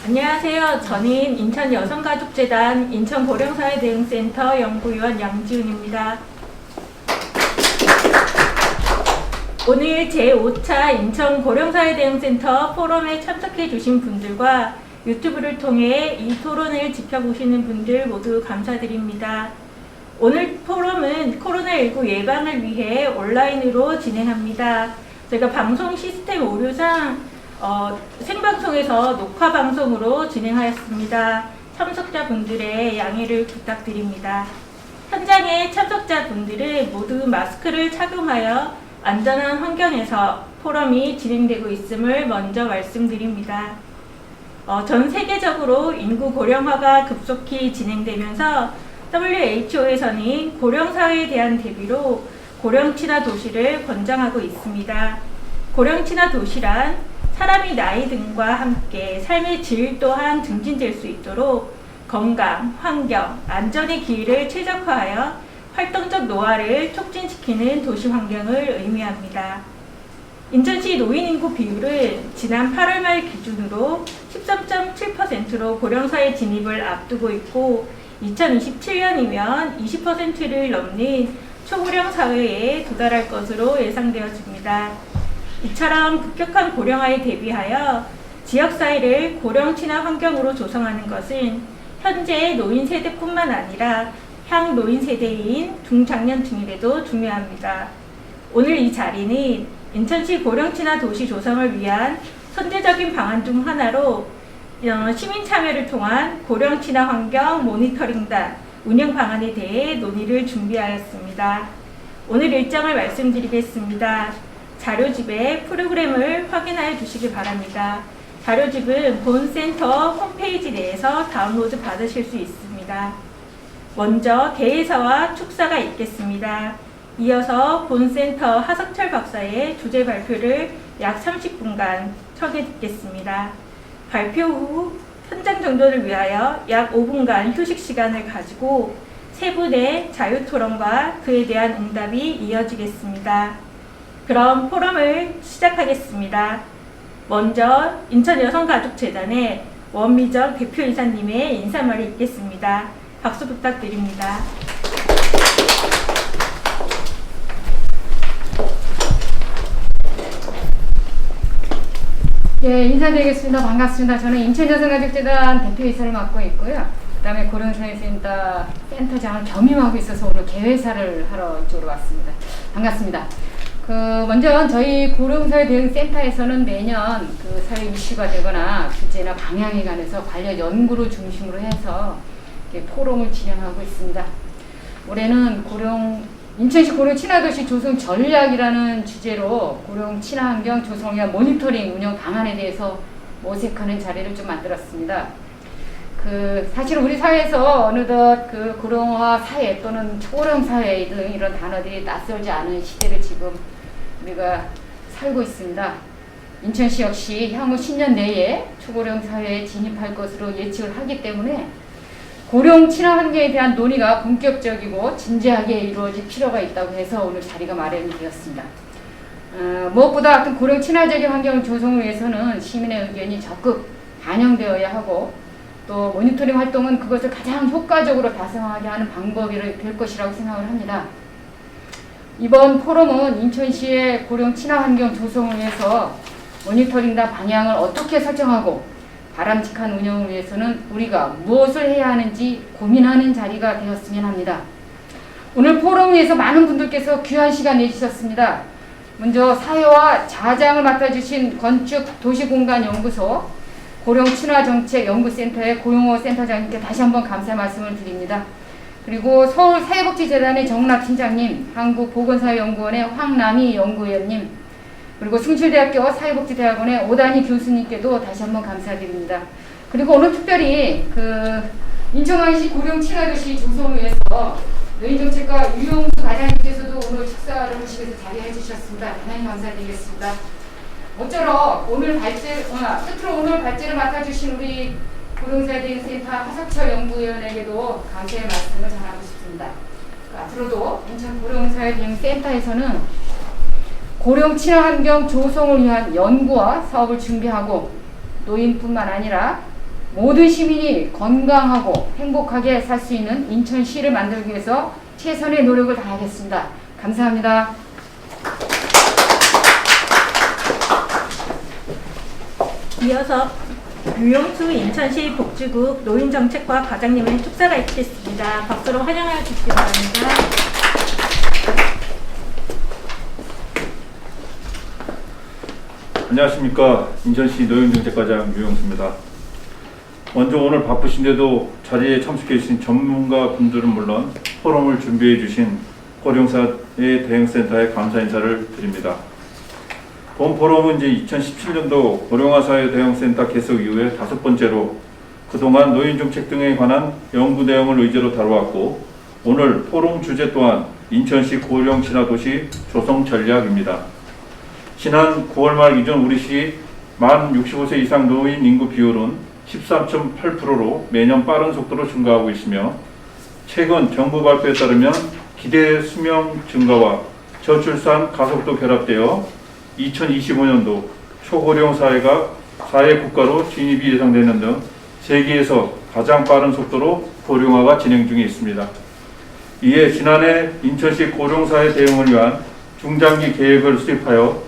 안녕하세요. 저는 인천여성가족재단 인천고령사회대응센터 연구위원 양지은입니다. 오늘 제5차 인천고령사회대응센터 포럼에 참석해 주신 분들과 유튜브를 통해 이 토론을 지켜보시는 분들 모두 감사드립니다. 오늘 포럼은 코로나19 예방을 위해 온라인으로 진행합니다. 저희가 방송 시스템 오류상 생방송에서 녹화 방송으로 진행하였습니다. 참석자분들의 양해를 부탁드립니다. 현장의 참석자분들은 모두 마스크를 착용하여 안전한 환경에서 포럼이 진행되고 있음을 먼저 말씀드립니다. 전 세계적으로 인구 고령화가 급속히 진행되면서 WHO에서는 고령사회에 대한 대비로 고령친화 도시를 권장하고 있습니다. 고령친화 도시란 사람이 나이 등과 함께 삶의 질 또한 증진될 수 있도록 건강, 환경, 안전의 기회를 최적화하여 활동적 노화를 촉진시키는 도시 환경을 의미합니다. 인천시 노인 인구 비율은 지난 8월 말 기준으로 13.7%로 고령사회 진입을 앞두고 있고 2027년이면 20%를 넘는 초고령 사회에 도달할 것으로 예상되어집니다. 이처럼 급격한 고령화에 대비하여 지역사회를 고령 친화 환경으로 조성하는 것은 현재 노인 세대뿐만 아니라 향 노인 세대인 중장년층에도 중요합니다. 오늘 이 자리는 인천시 고령 친화 도시 조성을 위한 선제적인 방안 중 하나로 시민 참여를 통한 고령 친화 환경 모니터링단 운영 방안에 대해 논의를 준비하였습니다. 오늘 일정을 말씀드리겠습니다. 자료집의 프로그램을 확인하여 주시기 바랍니다. 자료집은 본센터 홈페이지 내에서 다운로드 받으실 수 있습니다. 먼저 개회사와 축사가 있겠습니다. 이어서 본센터 하석철 박사의 주제 발표를 약 30분간 청해 듣겠습니다. 발표 후 현장 정돈을 위하여 약 5분간 휴식 시간을 가지고 세 분의 자유토론과 그에 대한 응답이 이어지겠습니다. 그럼 포럼을 시작하겠습니다. 먼저 인천여성가족재단의 원미정 대표이사님의 인사말이 있겠습니다. 박수 부탁드립니다. 예, 인사드리겠습니다. 반갑습니다. 저는 인천여성가족재단 대표이사를 맡고 있고요. 그 다음에 고령사회센터장을 겸임하고 있어서 오늘 개회사를 하러 이쪽으로 왔습니다. 반갑습니다. 먼저 저희 고령사회대응센터에서는 매년 사회 이슈가 되거나 주제나 방향에 관해서 관련 연구를 중심으로 해서 포럼을 진행하고 있습니다. 올해는 인천시 고령 친화도시 조성 전략이라는 주제로 고령 친화환경 조성을 위한 모니터링 운영 방안에 대해서 모색하는 자리를 좀 만들었습니다. 사실 우리 사회에서 어느덧 고령화 사회 또는 초고령 사회 등 이런 단어들이 낯설지 않은 시대를 지금 우리가 살고 있습니다. 인천시 역시 향후 10년 내에 초고령 사회에 진입할 것으로 예측을 하기 때문에 고령 친화 환경에 대한 논의가 본격적이고 진지하게 이루어질 필요가 있다고 해서 오늘 자리가 마련이 되었습니다. 무엇보다 고령 친화적인 환경 조성을 위해서는 시민의 의견이 적극 반영되어야 하고 또 모니터링 활동은 그것을 가장 효과적으로 달성하게 하는 방법이 될 것이라고 생각을 합니다. 이번 포럼은 인천시의 고령 친화 환경 조성을 위해서 모니터링단 방향을 어떻게 설정하고 바람직한 운영을 위해서는 우리가 무엇을 해야 하는지 고민하는 자리가 되었으면 합니다. 오늘 포럼을 위해서 많은 분들께서 귀한 시간 내주셨습니다. 먼저 사회와 자장을 맡아주신 건축도시공간연구소 고령친화정책연구센터의 고용호 센터장님께 다시 한번 감사 말씀을 드립니다. 그리고 서울사회복지재단의 정락 팀장님, 한국보건사회연구원의 황남희 연구위원님, 그리고 승실대학교 사회복지대학원의 오단희 교수님께도 다시 한번 감사드립니다. 그리고 오늘 특별히 인천광역시 고령친화도시 조성을 위해서 노인정책과 유용수 과장님께서도 오늘 축사를 하시면서 자리해 주셨습니다. 대단히 감사드리겠습니다. 모쪼록 오늘 끝으로 오늘 발제를 맡아주신 우리 고령사회대응센터 하석철 연구위원에게도 감사의 말씀을 전하고 싶습니다. 앞으로도 인천 고령사회대응센터에서는 고령 친화환경 조성을 위한 연구와 사업을 준비하고 노인뿐만 아니라 모든 시민이 건강하고 행복하게 살 수 있는 인천시를 만들기 위해서 최선의 노력을 다하겠습니다. 감사합니다. 이어서 유용수 인천시 복지국 노인정책과 과장님의 축사가 있겠습니다. 박수로 환영하여 주시기 바랍니다. 안녕하십니까. 인천시 노인정책과장 유용수입니다. 먼저 오늘 바쁘신데도 자리에 참석해 주신 전문가 분들은 물론 포럼을 준비해 주신 고령사회 대응센터에 감사 인사를 드립니다. 본 포럼은 이제 2017년도 고령화사회 대응센터 개석 이후에 5번째로 그동안 노인정책 등에 관한 연구 내용을 의제로 다루었고, 오늘 포럼 주제 또한 인천시 고령친화도시 조성 전략입니다. 지난 9월 말 기준 우리 시 만 65세 이상 노인 인구 비율은 13.8%로 매년 빠른 속도로 증가하고 있으며, 최근 정부 발표에 따르면 기대 수명 증가와 저출산 가속도 결합되어 2025년도 초고령 사회 국가로 진입이 예상되는 등 세계에서 가장 빠른 속도로 고령화가 진행 중에 있습니다. 이에 지난해 인천시 고령사회 대응을 위한 중장기 계획을 수립하여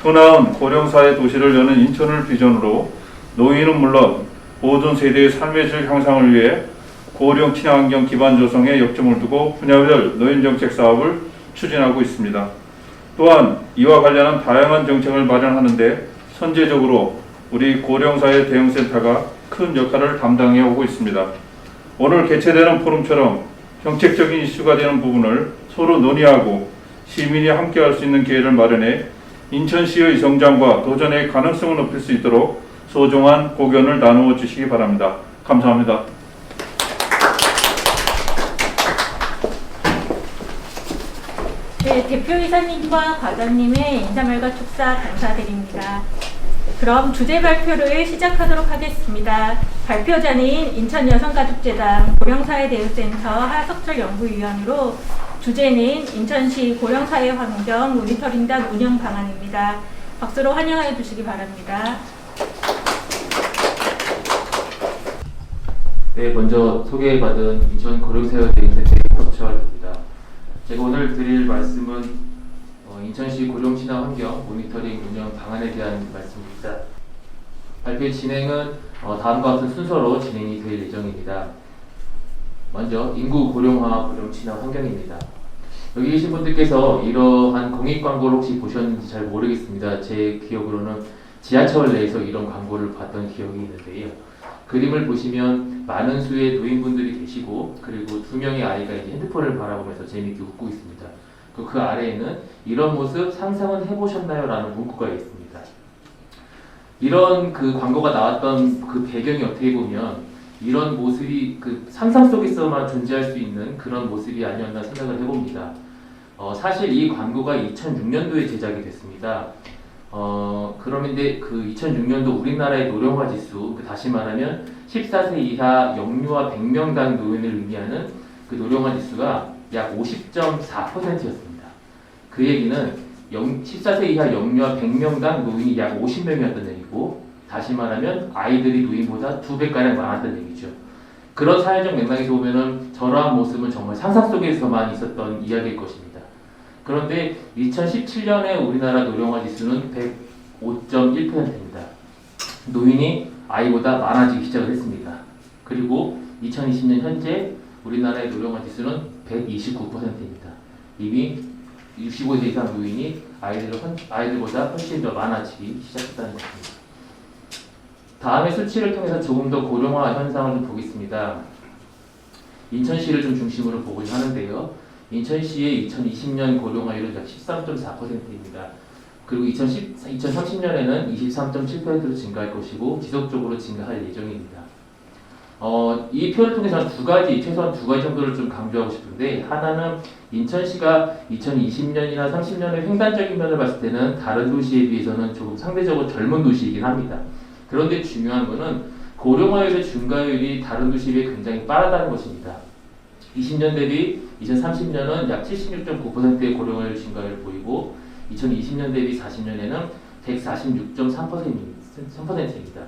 더 나은 고령사회 도시를 여는 인천을 비전으로 노인은 물론 모든 세대의 삶의 질 향상을 위해 고령 친화환경 기반 조성에 역점을 두고 분야별 노인정책 사업을 추진하고 있습니다. 또한 이와 관련한 다양한 정책을 마련하는데 선제적으로 우리 고령사회 대응센터가 큰 역할을 담당해 오고 있습니다. 오늘 개최되는 포럼처럼 정책적인 이슈가 되는 부분을 서로 논의하고 시민이 함께할 수 있는 기회를 마련해 인천시의 성장과 도전의 가능성을 높일 수 있도록 소중한 고견을 나누어 주시기 바랍니다. 감사합니다. 네, 대표이사님과 과장님의 인사말과 축사 감사드립니다. 그럼 주제 발표를 시작하도록 하겠습니다. 발표자는 인천여성가족재단 고령사회대응센터 하석철 연구위원으로 주제는 인천시 고령사회 환경 모니터링단 운영 방안입니다. 박수로 환영하여 주시기 바랍니다. 네, 먼저 소개받은 인천 고령사회대응센터의 하석철입니다. 제가 오늘 드릴 말씀은 인천시 고령친화 환경 모니터링 운영 방안에 대한 말씀입니다. 발표의 진행은 다음과 같은 순서로 진행이 될 예정입니다. 먼저 인구 고령화 고령친화 환경입니다. 여기 계신 분들께서 이러한 공익 광고를 혹시 보셨는지 잘 모르겠습니다. 제 기억으로는 지하철 내에서 이런 광고를 봤던 기억이 있는데요. 그림을 보시면 많은 수의 노인분들이 계시고, 그리고 2명의 아이가 이제 핸드폰을 바라보면서 재미있게 웃고 있습니다. 그 아래에는 이런 모습 상상은 해보셨나요? 라는 문구가 있습니다. 이런 그 광고가 나왔던 그 배경이 어떻게 보면 이런 모습이 그 상상 속에서만 존재할 수 있는 그런 모습이 아니었나 생각을 해봅니다. 사실 이 광고가 2006년도에 제작이 됐습니다. 그런데 그 2006년도 우리나라의 노령화 지수, 다시 말하면 14세 이하 영유아 100명당 노인을 의미하는 그 노령화 지수가 약 50.4%였습니다. 그 얘기는 14세 이하 영유아 100명당 노인이 약 50명이었던 얘기고, 다시 말하면 아이들이 노인보다 2배가량 많았던 얘기죠. 그런 사회적 맥락에서 보면은 저러한 모습은 정말 상상 속에서만 있었던 이야기일 것입니다. 그런데 2017년에 우리나라 노령화 지수는 105.1%입니다. 노인이 아이보다 많아지기 시작을 했습니다. 그리고 2020년 현재 우리나라의 노령화 지수는 129%입니다. 이미 65세 이상 노인이 아이들보다 훨씬 더 많아지기 시작했다는 것입니다. 다음의 수치를 통해서 조금 더 고령화 현상을 좀 보겠습니다. 인천시를 좀 중심으로 보고자 하는데요. 인천시의 2020년 고령화율은 약 13.4%입니다. 그리고 2030년에는 23.7%로 증가할 것이고 지속적으로 증가할 예정입니다. 이 표를 통해서 최소한 두 가지 정도를 좀 강조하고 싶은데, 하나는 인천시가 2020년이나 30년의 횡단적인 면을 봤을 때는 다른 도시에 비해서는 조금 상대적으로 젊은 도시이긴 합니다. 그런데 중요한 것은 고령화율의 증가율이 다른 도시에 비해 굉장히 빠르다는 것입니다. 20년 대비 2030년은 약 76.9%의 고령화율 증가율을 보이고, 2020년 대비 40년에는 146.3%입니다.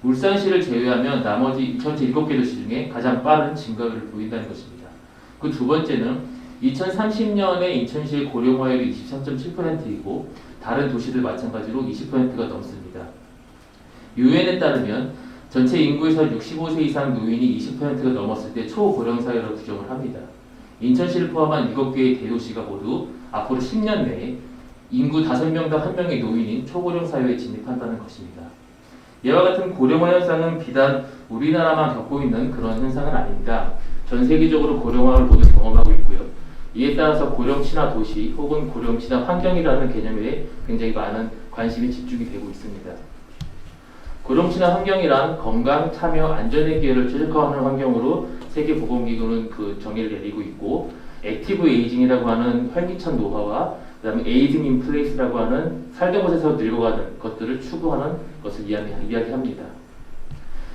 울산시를 제외하면 나머지 전체 7개 도시 중에 가장 빠른 증가율을 보인다는 것입니다. 그 두 번째는 2030년에 인천시의 고령화율이 23.7%이고 다른 도시들 마찬가지로 20%가 넘습니다. 유엔에 따르면 전체 인구에서 65세 이상 노인이 20%가 넘었을 때 초고령 사회로 규정을 합니다. 인천시를 포함한 7개의 대도시가 모두 앞으로 10년 내에 인구 5명당 1명의 노인인 초고령 사회에 진입한다는 것입니다. 이와 같은 고령화 현상은 비단 우리나라만 겪고 있는 그런 현상은 아닙니다. 전 세계적으로 고령화를 모두 경험하고 있고요. 이에 따라서 고령 친화 도시 혹은 고령 친화 환경이라는 개념에 굉장히 많은 관심이 집중이 되고 있습니다. 고령 친화 환경이란 건강, 참여, 안전의 기회를 최적화하는 환경으로 세계보건기구는 그 정의를 내리고 있고, 액티브 에이징이라고 하는 활기찬 노화와 그다음에 에이징 인 플레이스라고 하는 살던 곳에서 늙어가는 것들을 추구하는 것을 이야기합니다.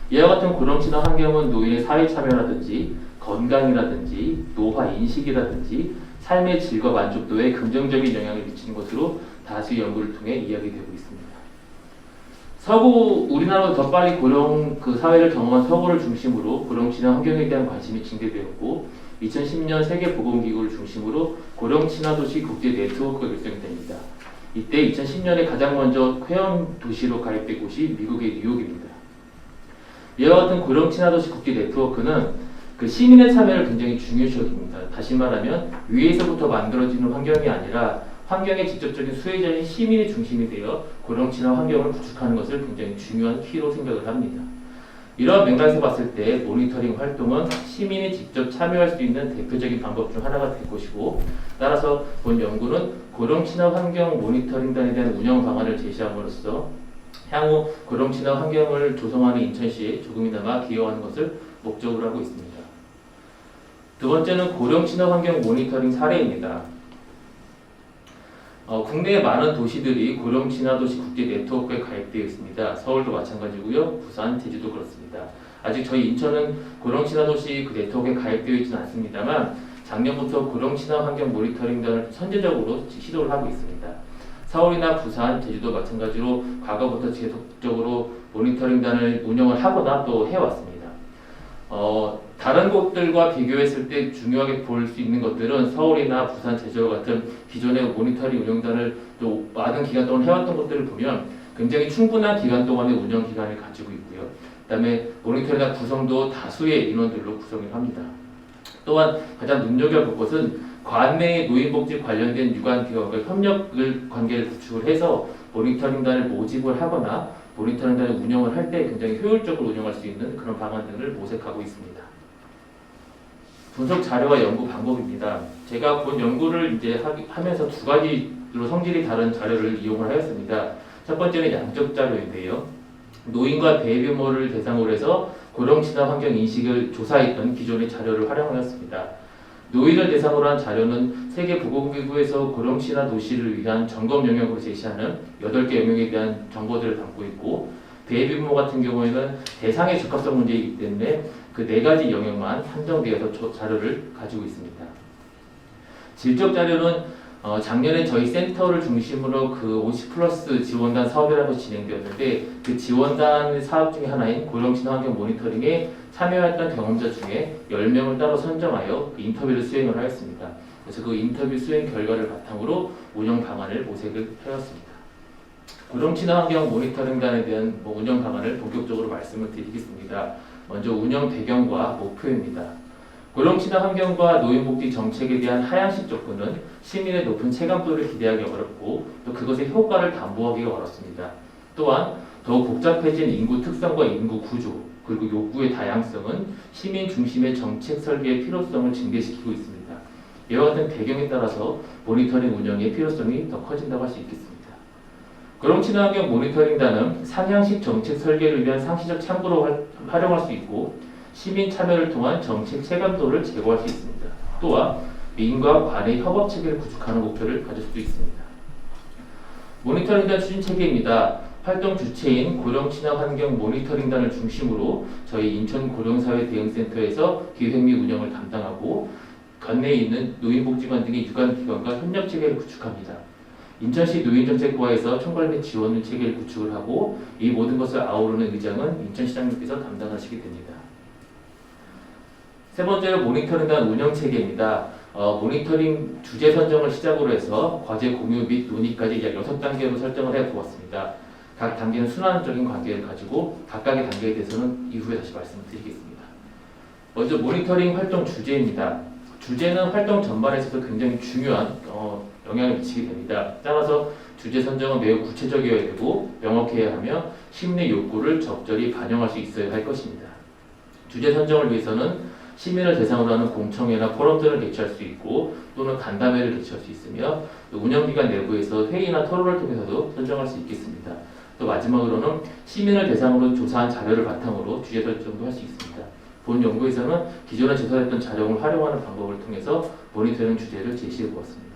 이와 같은 고령 친화 환경은 노인의 사회 참여라든지 건강이라든지 노화 인식이라든지 삶의 질과 만족도에 긍정적인 영향을 미치는 것으로 다수의 연구를 통해 이야기되고 있습니다. 우리나라보다 더 빨리 고령 사회를 경험한 서구를 중심으로 고령 친화 환경에 대한 관심이 증대되었고, 2010년 세계보건기구를 중심으로 고령 친화 도시 국제 네트워크가 결성됩니다. 이때 2010년에 가장 먼저 회원 도시로 가입된 곳이 미국의 뉴욕입니다. 이와 같은 고령 친화 도시 국제 네트워크는 그 시민의 참여를 굉장히 중요시 여깁니다. 다시 말하면 위에서부터 만들어지는 환경이 아니라 환경의 직접적인 수혜자인 시민이 중심이 되어 고령 친화 환경을 구축하는 것을 굉장히 중요한 키로 생각을 합니다. 이러한 맥락에서 봤을 때 모니터링 활동은 시민이 직접 참여할 수 있는 대표적인 방법 중 하나가 될 것이고, 따라서 본 연구는 고령 친화 환경 모니터링단에 대한 운영 방안을 제시함으로써 향후 고령 친화 환경을 조성하는 인천시에 조금이나마 기여하는 것을 목적으로 하고 있습니다. 두 번째는 고령 친화 환경 모니터링 사례입니다. 국내의 많은 도시들이 고령 친화 도시 국제 네트워크에 가입되어 있습니다. 서울도 마찬가지고요. 부산, 제주도 그렇습니다. 아직 저희 인천은 고령 친화 도시 그 네트워크에 가입되어 있지는 않습니다만 작년부터 고령 친화 환경 모니터링단을 선제적으로 시도를 하고 있습니다. 서울이나 부산, 제주도 마찬가지로 과거부터 계속적으로 모니터링단을 운영을 하거나 또 해왔습니다. 다른 곳들과 비교했을 때 중요하게 볼 수 있는 것들은 서울이나 부산, 제주와 같은 기존의 모니터링 운영단을 또 많은 기간 동안 해왔던 것들을 보면 굉장히 충분한 기간 동안의 운영 기간을 가지고 있고요. 그 다음에 모니터링단 구성도 다수의 인원들로 구성을 합니다. 또한 가장 눈여겨볼 것은 관내의 노인복지 관련된 유관기관과 협력 관계를 구축을 해서 모니터링단을 모집을 하거나 모니터링단을 운영을 할 때 굉장히 효율적으로 운영할 수 있는 그런 방안 등을 모색하고 있습니다. 분석 자료와 연구 방법입니다. 제가 본 연구를 하면서 두 가지로 성질이 다른 자료를 이용을 하였습니다. 첫 번째는 양적 자료인데요. 노인과 대규모를 대상으로 해서 고령 친화 환경 인식을 조사했던 기존의 자료를 활용하였습니다. 노인을 대상으로 한 자료는 세계보건기구에서 고령 친화 도시를 위한 점검 영역으로 제시하는 8개 영역에 대한 정보들을 담고 있고, 대규모 같은 경우에는 대상의 적합성 문제이기 때문에 그 4가지 영역만 한정되어서 자료를 가지고 있습니다. 질적 자료는 작년에 저희 센터를 중심으로 그 50+ 지원단 사업이라고 진행되었는데, 그 지원단 사업 중에 하나인 고령 친화 환경 모니터링에 참여했던 경험자 중에 10명을 따로 선정하여 인터뷰를 수행을 하였습니다. 그래서 그 인터뷰 수행 결과를 바탕으로 운영 방안을 모색을 하였습니다. 고령 친화 환경 모니터링단에 대한 운영 방안을 본격적으로 말씀을 드리겠습니다. 먼저 운영 배경과 목표입니다. 고령 친화 환경과 노인복지 정책에 대한 하향식 접근은 시민의 높은 체감도를 기대하기 어렵고 또 그것의 효과를 담보하기가 어렵습니다. 또한 더욱 복잡해진 인구 특성과 인구 구조 그리고 요구의 다양성은 시민 중심의 정책 설계의 필요성을 증대시키고 있습니다. 이와 같은 배경에 따라서 모니터링 운영의 필요성이 더 커진다고 할 수 있겠습니다. 고령 친화 환경 모니터링단은 상향식 정책 설계를 위한 상시적 참고로 활용할 수 있고 시민 참여를 통한 정책 체감도를 제고할 수 있습니다. 또한 민과 관의 협업 체계를 구축하는 목표를 가질 수도 있습니다. 모니터링단 추진 체계입니다. 활동 주체인 고령 친화 환경 모니터링단을 중심으로 저희 인천 고령사회 대응센터에서 기획 및 운영을 담당하고 관내에 있는 노인복지관 등의 유관기관과 협력 체계를 구축합니다. 인천시 노인정책부에서 총괄 및 지원 체계를 구축을 하고 이 모든 것을 아우르는 의장은 인천시장님께서 담당하시게 됩니다. 세 번째로 모니터링단 운영 체계입니다. 모니터링 주제 선정을 시작으로 해서 과제 공유 및 논의까지 약 6단계로 설정을 해 보았습니다. 각 단계는 순환적인 관계를 가지고 각각의 단계에 대해서는 이후에 다시 말씀을 드리겠습니다. 먼저 모니터링 활동 주제입니다. 주제는 활동 전반에 있어서 굉장히 중요한 영향을 미치게 됩니다. 따라서 주제 선정은 매우 구체적이어야 되고 명확해야 하며 시민의 욕구를 적절히 반영할 수 있어야 할 것입니다. 주제 선정을 위해서는 시민을 대상으로 하는 공청회나 포럼들을 개최할 수 있고 또는 간담회를 개최할 수 있으며 또 운영기관 내부에서 회의나 토론을 통해서도 선정할 수 있겠습니다. 또 마지막으로는 시민을 대상으로 조사한 자료를 바탕으로 주제 설정도 할 수 있습니다. 본 연구에서는 기존에 제출했던 자료를 활용하는 방법을 통해서 모니터링 주제를 제시해 보았습니다.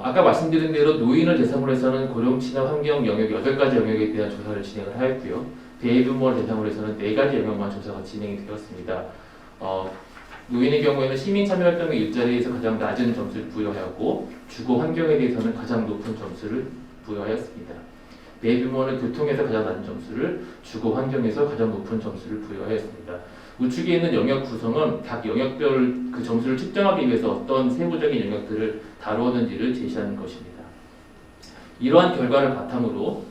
아까 말씀드린 대로 노인을 대상으로 해서는 고령친화 환경 영역 8가지 영역에 대한 조사를 진행을 하였고요. 베이비부모를 대상으로 해서는 4가지 영역만 조사가 진행이 되었습니다. 노인의 경우에는 시민 참여 활동의 일자리에서 가장 낮은 점수를 부여하였고 주거 환경에 대해서는 가장 높은 점수를 부여하였습니다. 베이비부모는 교통에서 가장 낮은 점수를, 주거 환경에서 가장 높은 점수를 부여하였습니다. 우측에 있는 영역 구성은 각 영역별 그 점수를 측정하기 위해서 어떤 세부적인 영역들을 다루었는지를 제시하는 것입니다. 이러한 결과를 바탕으로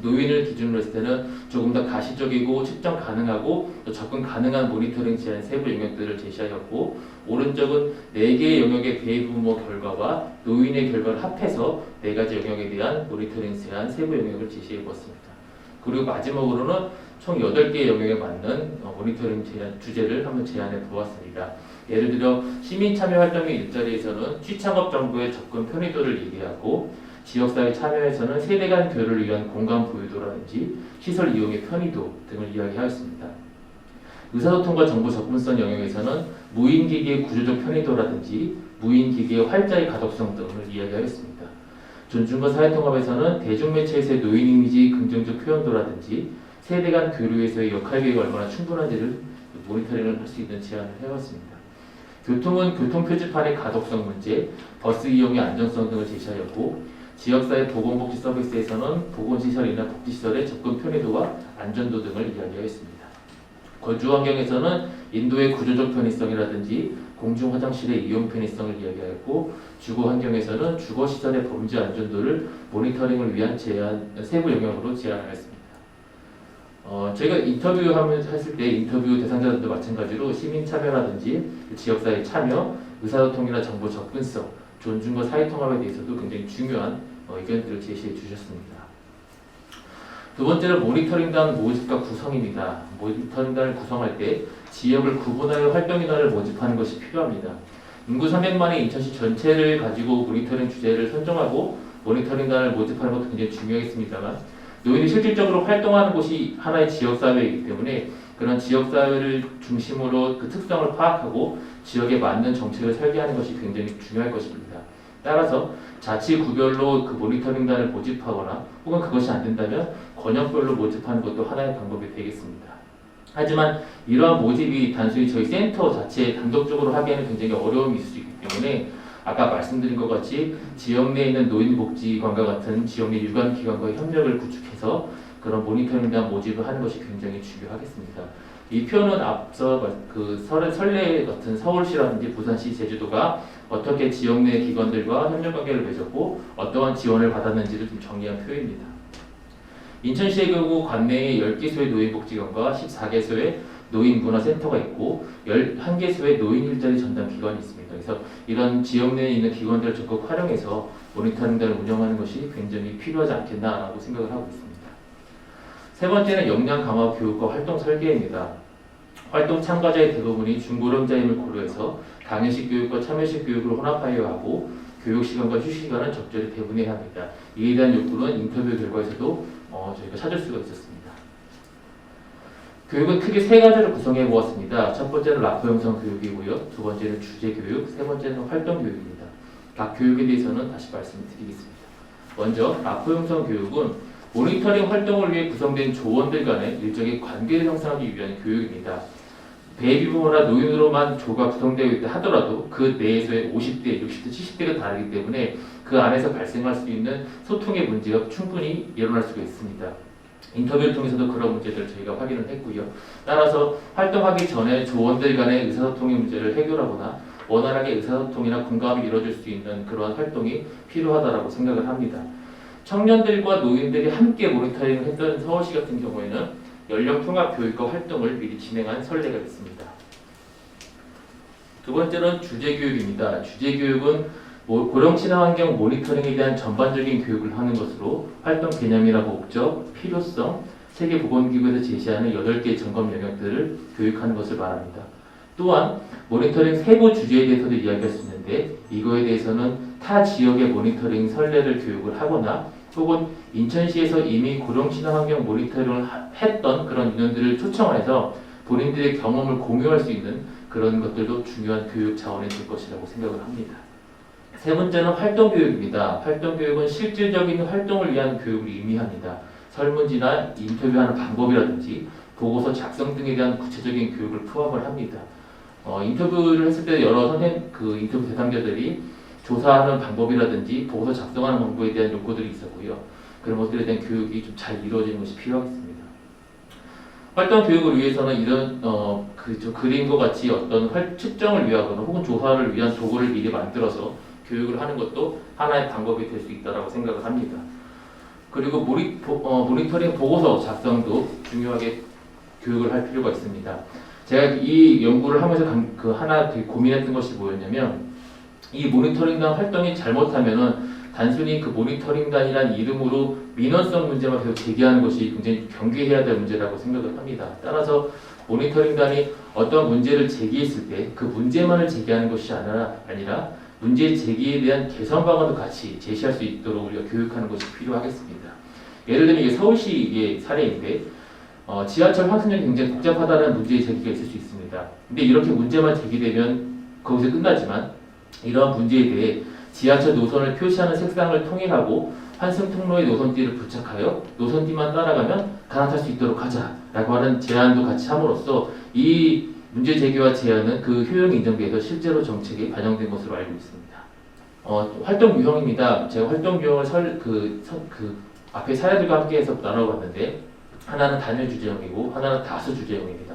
노인을 기준으로 했을 때는 조금 더 가시적이고 측정 가능하고 또 접근 가능한 모니터링 제한 세부 영역들을 제시하였고, 오른쪽은 4개의 영역의 베이비부모 결과와 노인의 결과를 합해서 4가지 영역에 대한 모니터링 제한 세부 영역을 제시해 보았습니다. 그리고 마지막으로는 총 8개의 영역에 맞는 모니터링 제한 주제를 한번 제안해 보았습니다. 예를 들어 시민 참여 활동의 일자리에서는 취창업 정보의 접근 편의도를 얘기하고, 지역사회 참여에서는 세대 간 교류를 위한 공간 보유도라든지 시설 이용의 편의도 등을 이야기하였습니다. 의사소통과 정보 접근성 영역에서는 무인기기의 구조적 편의도라든지 무인기기의 활자의 가독성 등을 이야기하였습니다. 존중과 사회통합에서는 대중매체에서의 노인 이미지 긍정적 표현도라든지 세대 간 교류에서의 역할계획이 얼마나 충분한지를 모니터링을 할 수 있는 제안을 해왔습니다. 교통은 교통표지판의 가독성 문제, 버스 이용의 안전성 등을 제시하였고, 지역사회 보건복지 서비스에서는 보건시설이나 복지시설의 접근 편의도와 안전도 등을 이야기하였습니다. 거주환경에서는 인도의 구조적 편의성이라든지 공중화장실의 이용 편의성을 이야기하였고, 주거환경에서는 주거시설의 범죄 안전도를 모니터링을 위한 세부 영역으로 제안하였습니다. 저희가 했을 때 인터뷰 대상자들도 마찬가지로 시민 참여라든지 지역사회 참여, 의사소통이나 정보 접근성, 존중과 사회통합에 대해서도 굉장히 중요한 의견들을 제시해 주셨습니다. 두 번째는 모니터링단 모집과 구성입니다. 모니터링단을 구성할 때 지역을 구분하여 활동인단을 모집하는 것이 필요합니다. 인구 300만의 인천시 전체를 가지고 모니터링 주제를 선정하고 모니터링단을 모집하는 것도 굉장히 중요하겠습니다만, 노인이 실질적으로 활동하는 곳이 하나의 지역사회이기 때문에 그런 지역사회를 중심으로 그 특성을 파악하고 지역에 맞는 정책을 설계하는 것이 굉장히 중요할 것입니다. 따라서 자치구별로 그 모니터링단을 모집하거나 혹은 그것이 안 된다면 권역별로 모집하는 것도 하나의 방법이 되겠습니다. 하지만 이러한 모집이 단순히 저희 센터 자체에 단독적으로 하기에는 굉장히 어려움이 있을 수 있기 때문에 아까 말씀드린 것 같이 지역 내에 있는 노인복지관과 같은 지역 내 유관기관과 협력을 구축해서 그런 모니터링단 모집을 하는 것이 굉장히 중요하겠습니다. 이 표는 앞서 그 설례 같은 서울시라든지 부산시, 제주도가 어떻게 지역 내 기관들과 협력관계를 맺었고 어떠한 지원을 받았는지를 좀 정리한 표입니다. 인천시의 경우 관내에 10개소의 노인복지관과 14개소의 노인문화센터가 있고 11개소의 노인 일자리 전담 기관이 있습니다. 그래서 이런 지역 내에 있는 기관들을 적극 활용해서 모니터링단을 운영하는 것이 굉장히 필요하지 않겠나라고 생각을 하고 있습니다. 세 번째는 역량 강화 교육과 활동 설계입니다. 활동 참가자의 대부분이 중고령자임을 고려해서 당일식 교육과 참여식 교육을 혼합하여 하고 교육 시간과 휴식 시간은 적절히 배분해야 합니다. 이에 대한 욕구는 인터뷰 결과에서도 저희가 찾을 수가 있었습니다. 교육은 크게 3가지로 구성해 보았습니다. 첫 번째는 라포 형성 교육이고요. 두 번째는 주제 교육, 세 번째는 활동 교육입니다. 각 교육에 대해서는 다시 말씀을 드리겠습니다. 먼저 라포 형성 교육은 모니터링 활동을 위해 구성된 조원들 간의 일종의 관계를 형성하기 위한 교육입니다. 베이비부모나 노인으로만 조가 구성되어 있다 하더라도 그 내에서의 50대, 60대, 70대가 다르기 때문에 그 안에서 발생할 수 있는 소통의 문제가 충분히 일어날 수가 있습니다. 인터뷰를 통해서도 그런 문제들을 저희가 확인을 했고요. 따라서 활동하기 전에 조원들 간의 의사소통의 문제를 해결하거나 원활하게 의사소통이나 공감이 이루어질 수 있는 그러한 활동이 필요하다고 생각을 합니다. 청년들과 노인들이 함께 모니터링을 했던 서울시 같은 경우에는 연령 통합 교육과 활동을 미리 진행한 선례가 있습니다. 두 번째는 주제 교육입니다. 주제 교육은 고령 친화 환경 모니터링에 대한 전반적인 교육을 하는 것으로 활동 개념이나 목적, 필요성, 세계보건기구에서 제시하는 8개의 점검 영역들을 교육하는 것을 말합니다. 또한 모니터링 세부 주제에 대해서도 이야기할 수 있는데 이거에 대해서는 타 지역의 모니터링 선례를 교육을 하거나 혹은 인천시에서 이미 고령 친화 환경 모니터링을 했던 그런 인원들을 초청해서 본인들의 경험을 공유할 수 있는 그런 것들도 중요한 교육 자원이 될 것이라고 생각을 합니다. 세 번째는 활동 교육입니다. 활동 교육은 실질적인 활동을 위한 교육을 의미합니다. 설문지나 인터뷰하는 방법이라든지 보고서 작성 등에 대한 구체적인 교육을 포함을 합니다. 인터뷰를 했을 때 여러 인터뷰 대상자들이 조사하는 방법이라든지 보고서 작성하는 방법에 대한 요구들이 있었고요. 그런 것들에 대한 교육이 좀 잘 이루어지는 것이 필요하겠습니다. 활동 교육을 위해서는 이런 그림과 같이 어떤 측정을 위하거나 혹은 조사를 위한 도구를 미리 만들어서 교육을 하는 것도 하나의 방법이 될 수 있다고 생각을 합니다. 그리고 모니터링 보고서 작성도 중요하게 교육을 할 필요가 있습니다. 제가 이 연구를 하면서 하나 되게 고민했던 것이 뭐였냐면 이 모니터링단 활동이 잘못하면은 단순히 그 모니터링단이라는 이름으로 민원성 문제만 계속 제기하는 것이 굉장히 경계해야 될 문제라고 생각을 합니다. 따라서 모니터링단이 어떤 문제를 제기했을 때 그 문제만을 제기하는 것이 아니라 문제 제기에 대한 개선 방안도 같이 제시할 수 있도록 우리가 교육하는 것이 필요하겠습니다. 예를 들면 이게 서울시의 사례인데 지하철 환승역이 굉장히 복잡하다는 문제 제기가 있을 수 있습니다. 근데 이렇게 문제만 제기되면 거기서 끝나지만 이러한 문제에 대해 지하철 노선을 표시하는 색상을 통일하고 환승 통로에 노선띠를 부착하여 노선띠만 따라가면 갈아탈 수 있도록 하자라고 하는 제안도 같이 함으로써 이 문제 제기와 제안은 그 효용이 인정돼서 실제로 정책에 반영된 것으로 알고 있습니다. 활동 유형입니다. 제가 활동 유형을 앞에 사례들과 함께해서 나눠봤는데 하나는 단일 주제형이고 하나는 다수 주제형입니다.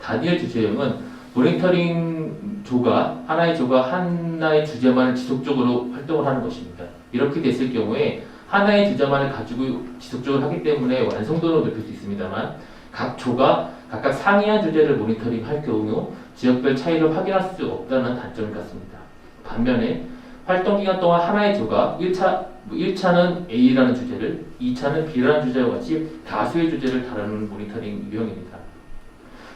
단일 주제형은 모니터링 조가 하나의 주제만을 지속적으로 활동을 하는 것입니다. 이렇게 됐을 경우에 하나의 주제만을 가지고 지속적으로 하기 때문에 완성도는 높일 수 있습니다만 각 조가 각각 상이한 주제를 모니터링할 경우 지역별 차이를 확인할 수 없다는 단점이 같습니다. 반면에 활동 기간 동안 하나의 조가 1차는 A라는 주제를 2차는 B라는 주제와 같이 다수의 주제를 다루는 모니터링 유형입니다.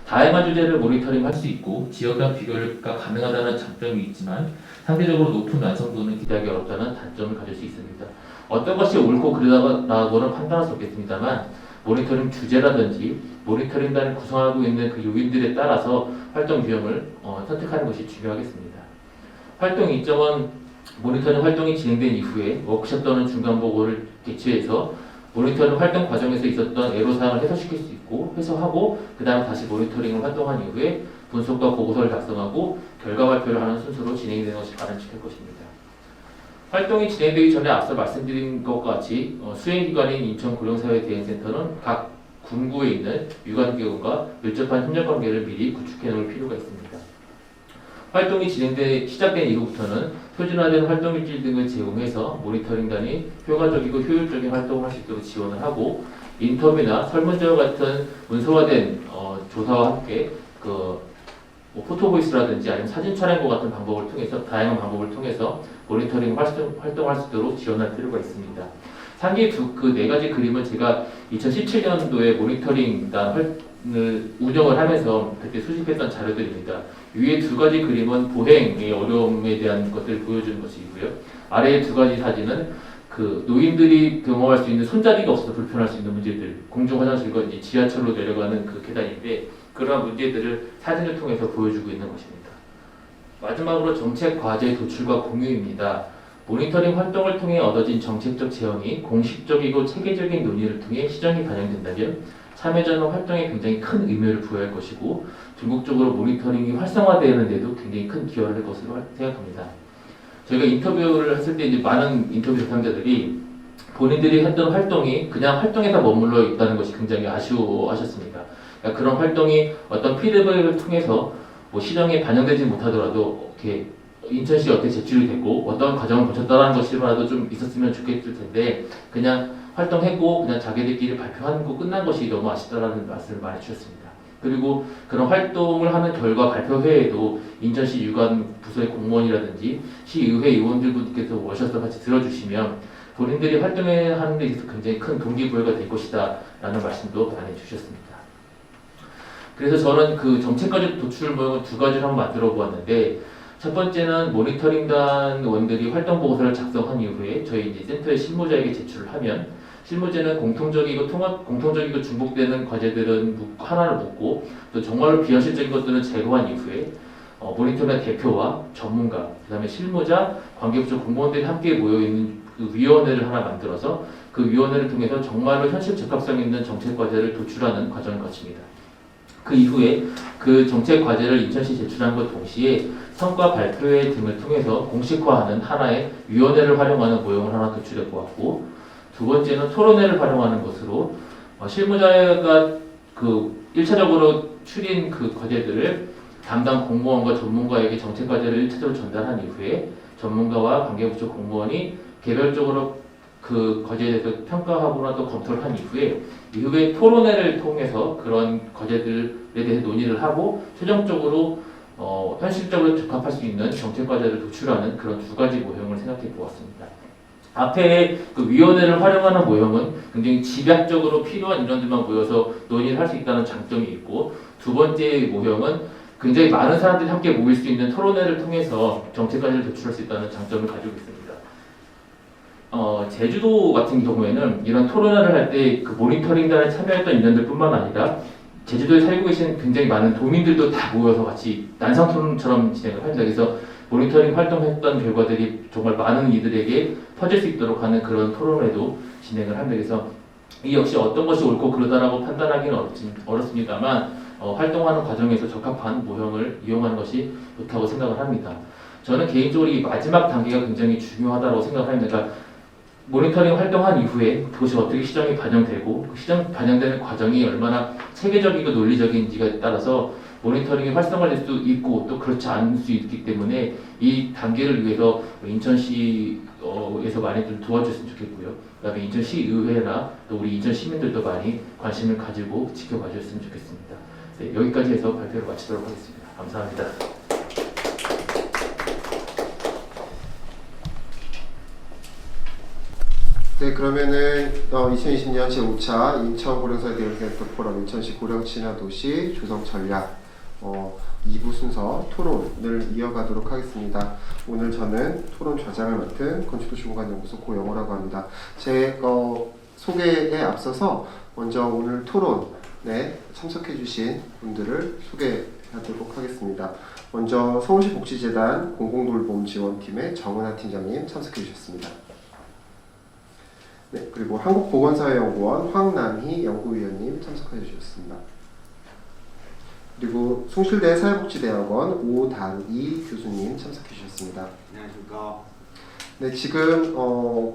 다양한 주제를 모니터링할 수 있고 지역 간 비교가 가능하다는 장점이 있지만 상대적으로 높은 완성도는 기대하기 어렵다는 단점을 가질 수 있습니다. 어떤 것이 옳고 그르다고는 판단할 수 없겠습니다만 모니터링 주제라든지 모니터링단을 구성하고 있는 그 요인들에 따라서 활동 유형을 선택하는 것이 중요하겠습니다. 활동 일정은 모니터링 활동이 진행된 이후에 워크숍 또는 중간 보고를 개최해서 모니터링 활동 과정에서 있었던 애로사항을 해소시킬 수 있고 해소하고 그 다음 다시 모니터링을 활동한 이후에 분석과 보고서를 작성하고 결과 발표를 하는 순서로 진행이 되는 것이 바람직할 것입니다. 활동이 진행되기 전에 앞서 말씀드린 것과 같이 수행기관인 인천고령사회대응센터는 각 군구에 있는 유관기관과 밀접한 협력관계를 미리 구축해 놓을 필요가 있습니다. 활동이 시작된 이후부터는 표준화된 활동일지 등을 제공해서 모니터링단이 효과적이고 효율적인 활동을 할 수 있도록 지원을 하고 인터뷰나 설문지와 같은 문서화된 조사와 함께 포토보이스라든지 아니면 사진 촬영과 같은 방법을 통해서 다양한 방법을 통해서 모니터링 활동할 수 있도록 지원할 필요가 있습니다. 상기 그 네 가지 그림은 제가 2017년도에 모니터링단을 운영을 하면서 그때 수집했던 자료들입니다. 위에 두 가지 그림은 보행의 어려움에 대한 것들을 보여주는 것이고요. 아래의 두 가지 사진은 그 노인들이 경험할 수 있는 손잡이가 없어서 불편할 수 있는 문제들, 공중 화장실과 이제 지하철로 내려가는 그 계단인데 그러한 문제들을 사진을 통해서 보여주고 있는 것입니다. 마지막으로 정책 과제 도출과 공유입니다. 모니터링 활동을 통해 얻어진 정책적 제언이 공식적이고 체계적인 논의를 통해 시정이 반영된다면 참여자는 활동에 굉장히 큰 의미를 부여할 것이고 전국적으로 모니터링이 활성화되는 데도 굉장히 큰 기여를 할 것으로 생각합니다. 저희가 인터뷰를 했을 때 이제 많은 인터뷰 대상자들이 본인들이 했던 활동이 그냥 활동에서 머물러 있다는 것이 굉장히 아쉬워하셨습니다. 그러니까 그런 활동이 어떤 피드백을 통해서 뭐 시정에 반영되지 못하더라도 이렇게 인천시에 어떻게 제출이 됐고 어떤 과정을 거쳤다는 것이라도 좀 있었으면 좋겠을 텐데 그냥 활동했고 그냥 자기들끼리 발표하고 끝난 것이 너무 아쉽다라는 말씀을 많이 주셨습니다. 그리고 그런 활동을 하는 결과 발표회에도 인천시 유관 부서의 공무원이라든지 시의회 의원들분께서 오셔서 같이 들어주시면 본인들이 활동하는 데 있어서 굉장히 큰 동기부여가 될 것이다 라는 말씀도 많이 주셨습니다. 그래서 저는 그 정책까지 도출 모형을 두 가지를 한번 만들어 보았는데 첫 번째는 모니터링단 원들이 활동 보고서를 작성한 이후에 저희 이제 센터의 실무자에게 제출을 하면 실무자는 공통적이고 중복되는 과제들은 하나를 묻고 또 정말로 비현실적인 것들은 제거한 이후에 모니터링 대표와 전문가, 그다음에 실무자, 관계부처 공무원들이 함께 모여 있는 그 위원회를 하나 만들어서 그 위원회를 통해서 정말로 현실 적합성 있는 정책 과제를 도출하는 과정을 거칩니다. 그 이후에 그 정책 과제를 인천시 제출함과 동시에 성과 발표회 등을 통해서 공식화하는 하나의 위원회를 활용하는 모형을 하나 도출해 보았고, 두 번째는 토론회를 활용하는 것으로 실무자가 그 1차적으로 추린 그 과제들을 담당 공무원과 전문가에게 정책 과제를 1차적으로 전달한 이후에 전문가와 관계부처 공무원이 개별적으로 그 과제에 대해서 평가하거나 또 검토를 한 이후에 토론회를 통해서 그런 과제들에 대해서 논의를 하고 최종적으로 현실적으로 적합할 수 있는 정책 과제를 도출하는 그런 두 가지 모형을 생각해 보았습니다. 앞에 그 위원회를 활용하는 모형은 굉장히 집약적으로 필요한 인원들만 모여서 논의를 할 수 있다는 장점이 있고, 두 번째 모형은 굉장히 많은 사람들이 함께 모일 수 있는 토론회를 통해서 정책 과제를 도출할 수 있다는 장점을 가지고 있습니다. 제주도 같은 경우에는 이런 토론회를 할 때 그 모니터링단에 참여했던 인원들뿐만 아니라 제주도에 살고 계신 굉장히 많은 도민들도 다 모여서 같이 난상 토론처럼 진행을 합니다. 그래서 모니터링 활동했던 결과들이 정말 많은 이들에게 퍼질 수 있도록 하는 그런 토론회도 진행을 합니다. 그래서 이 역시 어떤 것이 옳고 그르다라고 판단하기는 어렵습니다만 활동하는 과정에서 적합한 모형을 이용하는 것이 좋다고 생각을 합니다. 저는 개인적으로 이 마지막 단계가 굉장히 중요하다고 생각을 합니다. 그러니까 모니터링 활동한 이후에 그것이 어떻게 시정에 반영되고 그 시정 반영되는 과정이 얼마나 체계적이고 논리적인지에 따라서 모니터링이 활성화될 수 있고 또 그렇지 않을 수 있기 때문에 이 단계를 위해서 인천시에서 많이 좀 도와줬으면 좋겠고요. 그다음에 인천시의회나 또 우리 인천 시민들도 많이 관심을 가지고 지켜봐 주셨으면 좋겠습니다. 네, 여기까지 해서 발표를 마치도록 하겠습니다. 감사합니다. 네, 그러면은 2020년 제5차 인천고령사 대응센터 포럼 인천시 고령친화도시 조성 전략 2부 순서 토론을 이어가도록 하겠습니다. 오늘 저는 토론 좌장을 맡은 건축도시공간연구소 고영호라고 합니다. 제 소개에 앞서서 먼저 오늘 토론에 참석해 주신 분들을 소개하도록 하겠습니다. 먼저 서울시 복지재단 공공돌봄지원팀의 정은하 팀장님 참석해 주셨습니다. 네, 그리고 한국보건사회연구원 황남희 연구위원님 참석해 주셨습니다. 그리고 숭실대 사회복지대학원 오단희 교수님 참석해 주셨습니다. 안녕하십니까. 네, 지금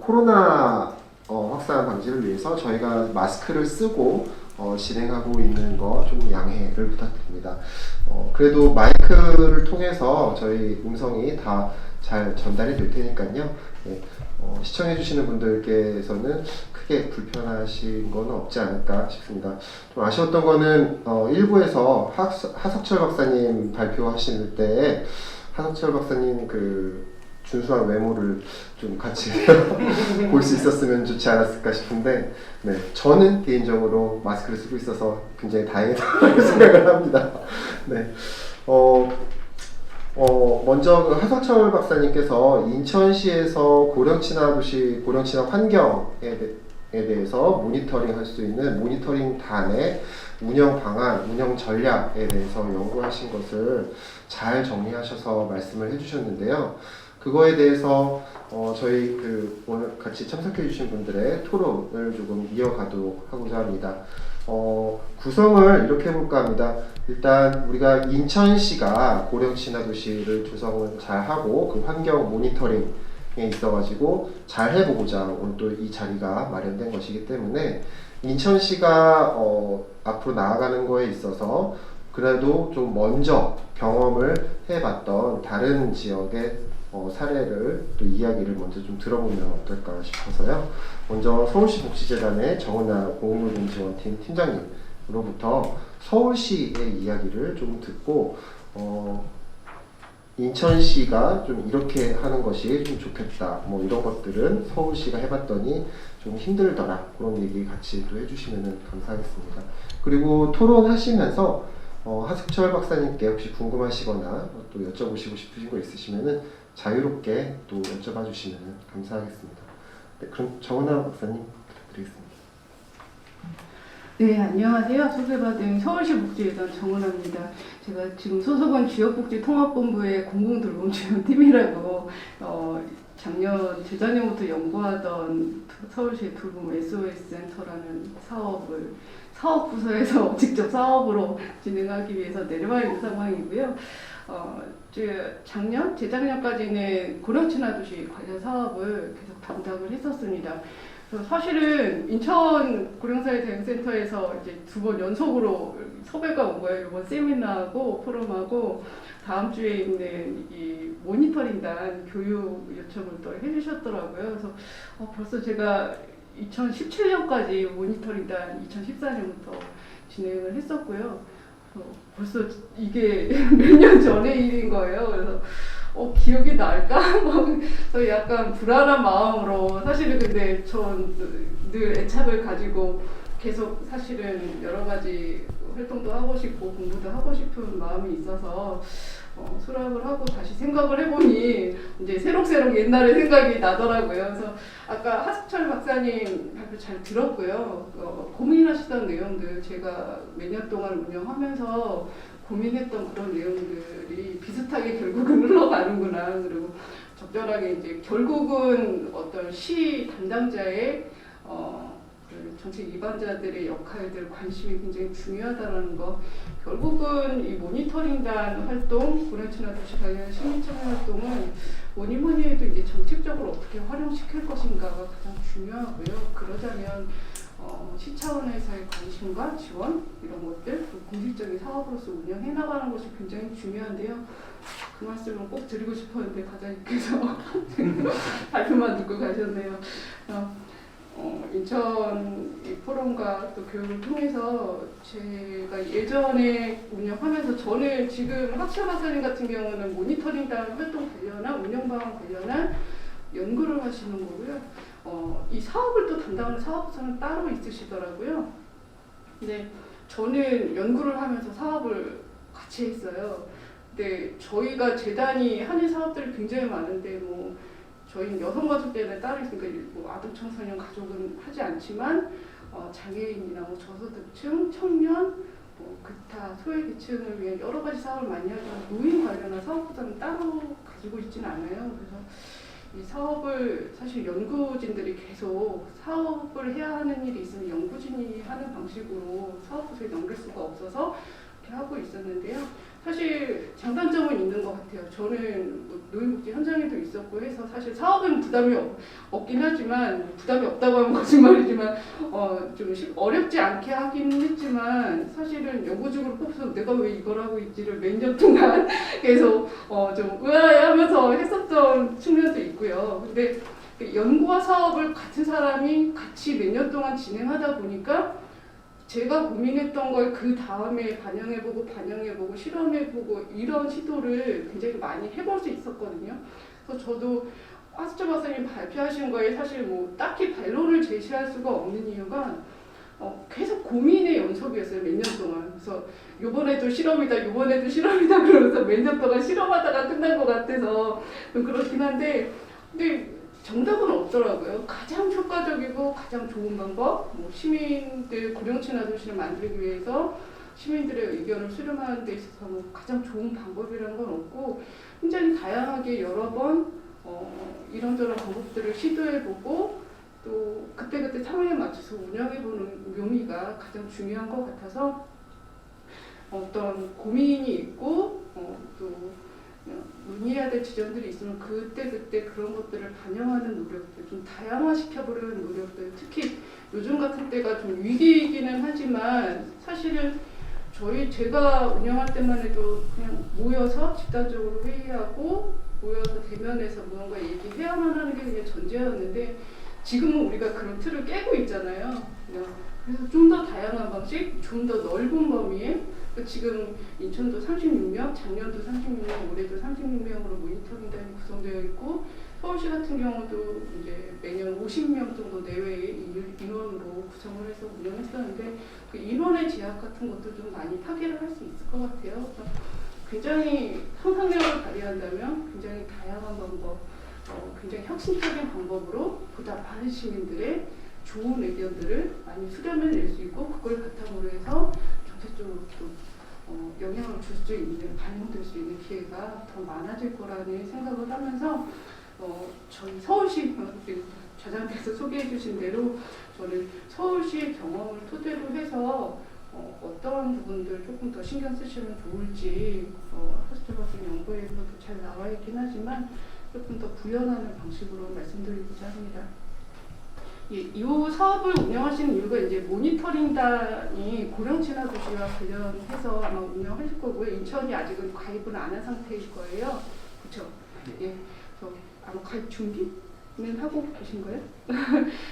코로나 확산 방지를 위해서 저희가 마스크를 쓰고 진행하고 있는 거 좀 양해를 부탁드립니다. 그래도 마이크를 통해서 저희 음성이 다 잘 전달이 될 테니까요. 네, 시청해 주시는 분들께서는 크게 불편하신 건 없지 않을까 싶습니다. 좀 아쉬웠던 거는 일부에서 하석철 박사님 발표하실 때 하석철 박사님 그 준수한 외모를 좀 같이 볼 수 있었으면 좋지 않았을까 싶은데, 네, 저는 개인적으로 마스크를 쓰고 있어서 굉장히 다행이다고 생각을 합니다. 네, 먼저 그 하석철 박사님께서 인천시에서 고령친화 환경에 대해서 모니터링 할 수 있는 모니터링 단의 운영 방안, 운영 전략에 대해서 연구하신 것을 잘 정리하셔서 말씀을 해주셨는데요. 그거에 대해서 저희 오늘 같이 참석해 주신 분들의 토론을 조금 이어가도록 하고자 합니다. 구성을 이렇게 해볼까 합니다. 일단 우리가 인천시가 고령 친화 도시를 조성을 잘 하고 그 환경 모니터링에 있어가지고 잘 해보고자 오늘 또 이 자리가 마련된 것이기 때문에 인천시가 앞으로 나아가는 거에 있어서 그래도 좀 먼저 경험을 해봤던 다른 지역의 사례를 또 이야기를 먼저 좀 들어보면 어떨까 싶어서요. 먼저 서울시 복지재단의 정은아 공무노동지원팀 팀장님으로부터 서울시의 이야기를 좀 듣고 인천시가 좀 이렇게 하는 것이 좀 좋겠다. 뭐 이런 것들은 서울시가 해봤더니 좀 힘들더라. 그런 얘기 같이 또 해주시면 감사하겠습니다. 그리고 토론하시면서 하승철 박사님께 혹시 궁금하시거나 또 여쭤보시고 싶으신 거 있으시면은 자유롭게 또 여쭤봐 주시면 감사하겠습니다. 네, 그럼 정은아 박사님 부탁드리겠습니다. 네, 안녕하세요. 소개받은 서울시 복지재단 정은아입니다. 제가 지금 소속은 지역복지통합본부의 공공돌봄지원팀이라고 작년 재작년부터 연구하던 서울시 돌봄 SOS 센터라는 사업 부서에서 직접 사업으로 진행하기 위해서 내려와 있는 상황이고요. 재작년까지는 고령 친화 도시 관련 사업을 계속 담당을 했었습니다. 사실은 인천 고령사회 대응센터에서 이제 2번 연속으로 섭외가 온 거예요. 이번 세미나하고 포럼하고 다음 주에 있는 이 모니터링단 교육 요청을 또 해주셨더라고요. 그래서 벌써 제가 2017년까지 모니터링단 2014년부터 진행을 했었고요. 벌써 이게 몇 년 전의 일인 거예요. 그래서 기억이 날까? 그래서 약간 불안한 마음으로 사실은 근데 전 늘 애착을 가지고 계속 사실은 여러 가지 활동도 하고 싶고 공부도 하고 싶은 마음이 있어서 수락을 하고 다시 생각을 해보니 이제 새록새록 옛날의 생각이 나더라고요. 그래서 아까 하승철 박사님 발표 잘 들었고요. 고민하시던 내용들 제가 몇 년 동안 운영하면서 고민했던 그런 내용들이 비슷하게 결국은 흘러가는구나. 그리고 적절하게 이제 결국은 어떤 시 담당자의 그 정책 위반자들의 역할들 관심이 굉장히 중요하다는 거. 결국은 이 모니터링단 활동, 고령 친화 도시 관련 시민참여 활동은 뭐니 해도 이제 정책적으로 어떻게 활용시킬 것인가가 가장 중요하고요. 그러자면 시 차원에서의 관심과 지원 이런 것들 공식적인 사업으로서 운영해 나가는 것이 굉장히 중요한데요. 그 말씀을 꼭 드리고 싶었는데 과장님께서 발표만 듣고 가셨네요. 인천 이 포럼과 또 교육을 통해서 제가 예전에 운영하면서 저는 지금 학철 박사님 같은 경우는 모니터링단 활동 관련한 운영 방안 관련한 연구를 하시는 거고요. 이 사업을 또 담당하는 사업부서는 따로 있으시더라고요. 근데 저는 연구를 하면서 사업을 같이 했어요. 근데 저희가 재단이 하는 사업들이 굉장히 많은데 저희는 여성가족대회에 따로 있으니까 아동 청소년 가족은 하지 않지만 장애인이나 저소득층, 청년, 기타 소외계층을 위한 여러 가지 사업을 많이 하지만 노인 관련한 사업부서는 따로 가지고 있지는 않아요. 그래서 이 사업을 사실 연구진들이 계속 사업을 해야 하는 일이 있으면 연구진이 하는 방식으로 사업부서에 넘길 수가 없어서 이렇게 하고 있었는데요. 사실 장단점은 있는 것 같아요. 저는 노인복지 현장에도 있었고 해서 사실 사업에는 부담이 없긴 하지만 부담이 없다고 하면 거짓말이지만 좀 어렵지 않게 하긴 했지만 사실은 연구직으로 뽑혀서 내가 왜 이걸 하고 있지를 몇 년 동안 계속 좀 의아해하면서 했었던 측면도 있고요. 근데 연구와 사업을 같은 사람이 같이 몇 년 동안 진행하다 보니까 제가 고민했던 걸 그 다음에 반영해보고 실험해보고 이런 시도를 굉장히 많이 해볼 수 있었거든요. 그래서 저도 하승철 박사님 발표하신 거에 사실 딱히 반론을 제시할 수가 없는 이유가 계속 고민의 연속이었어요. 몇 년 동안. 그래서 요번에도 실험이다 그러면서 몇 년 동안 실험하다가 끝난 것 같아서 좀 그렇긴 한데 근데 정답은 없더라고요. 가장 효과적이고 가장 좋은 방법, 시민들 고령 친화 도시를 만들기 위해서 시민들의 의견을 수렴하는 데 있어서 가장 좋은 방법이라는 건 없고 굉장히 다양하게 여러 번 이런저런 방법들을 시도해보고 또 그때그때 상황에 맞춰서 운영해보는 묘미가 가장 중요한 것 같아서 어떤 고민이 있고 또 논의해야 될 지점들이 있으면 그때그때 그런 것들을 반영하는 노력들, 좀 다양화시켜보려는 노력들, 특히 요즘 같은 때가 좀 위기이기는 하지만 사실은 제가 운영할 때만 해도 그냥 모여서 집단적으로 회의하고 모여서 대면해서 무언가 얘기해야만 하는 게 그냥 전제였는데 지금은 우리가 그런 틀을 깨고 있잖아요. 그래서 좀 더 다양한 방식, 좀 더 넓은 범위에 지금 인천도 36명, 작년도 36명, 올해도 36명으로 모니터링단이 구성되어 있고 서울시 같은 경우도 이제 매년 50명 정도 내외의 인원으로 구성을 해서 운영했었는데 그 인원의 제약 같은 것도 좀 많이 타개를 할 수 있을 것 같아요. 그래서 굉장히 상상력을 발휘한다면 굉장히 다양한 방법, 굉장히 혁신적인 방법으로 보다 많은 시민들의 좋은 의견들을 많이 수렴해낼 수 있고 그걸 바탕으로 해서 정책적으로 또 영향을 줄 수 있는, 반영될 수 있는 기회가 더 많아질 거라는 생각을 하면서 저희 서울시, 좌장께서 소개해 주신 대로 저는 서울시의 경험을 토대로 해서 어떠한 부분들 조금 더 신경 쓰시면 좋을지 하수처박은 연구에서도 잘 나와 있긴 하지만 조금 더 구현하는 방식으로 말씀드리고자 합니다. 이 사업을 운영하시는 이유가 이제 모니터링단이 고령친화 도시와 관련해서 아마 운영하실 거고요. 인천이 아직은 가입은 안 한 상태일 거예요. 그렇죠? 예. 그래서 아마 가입 준비는 하고 계신 거예요?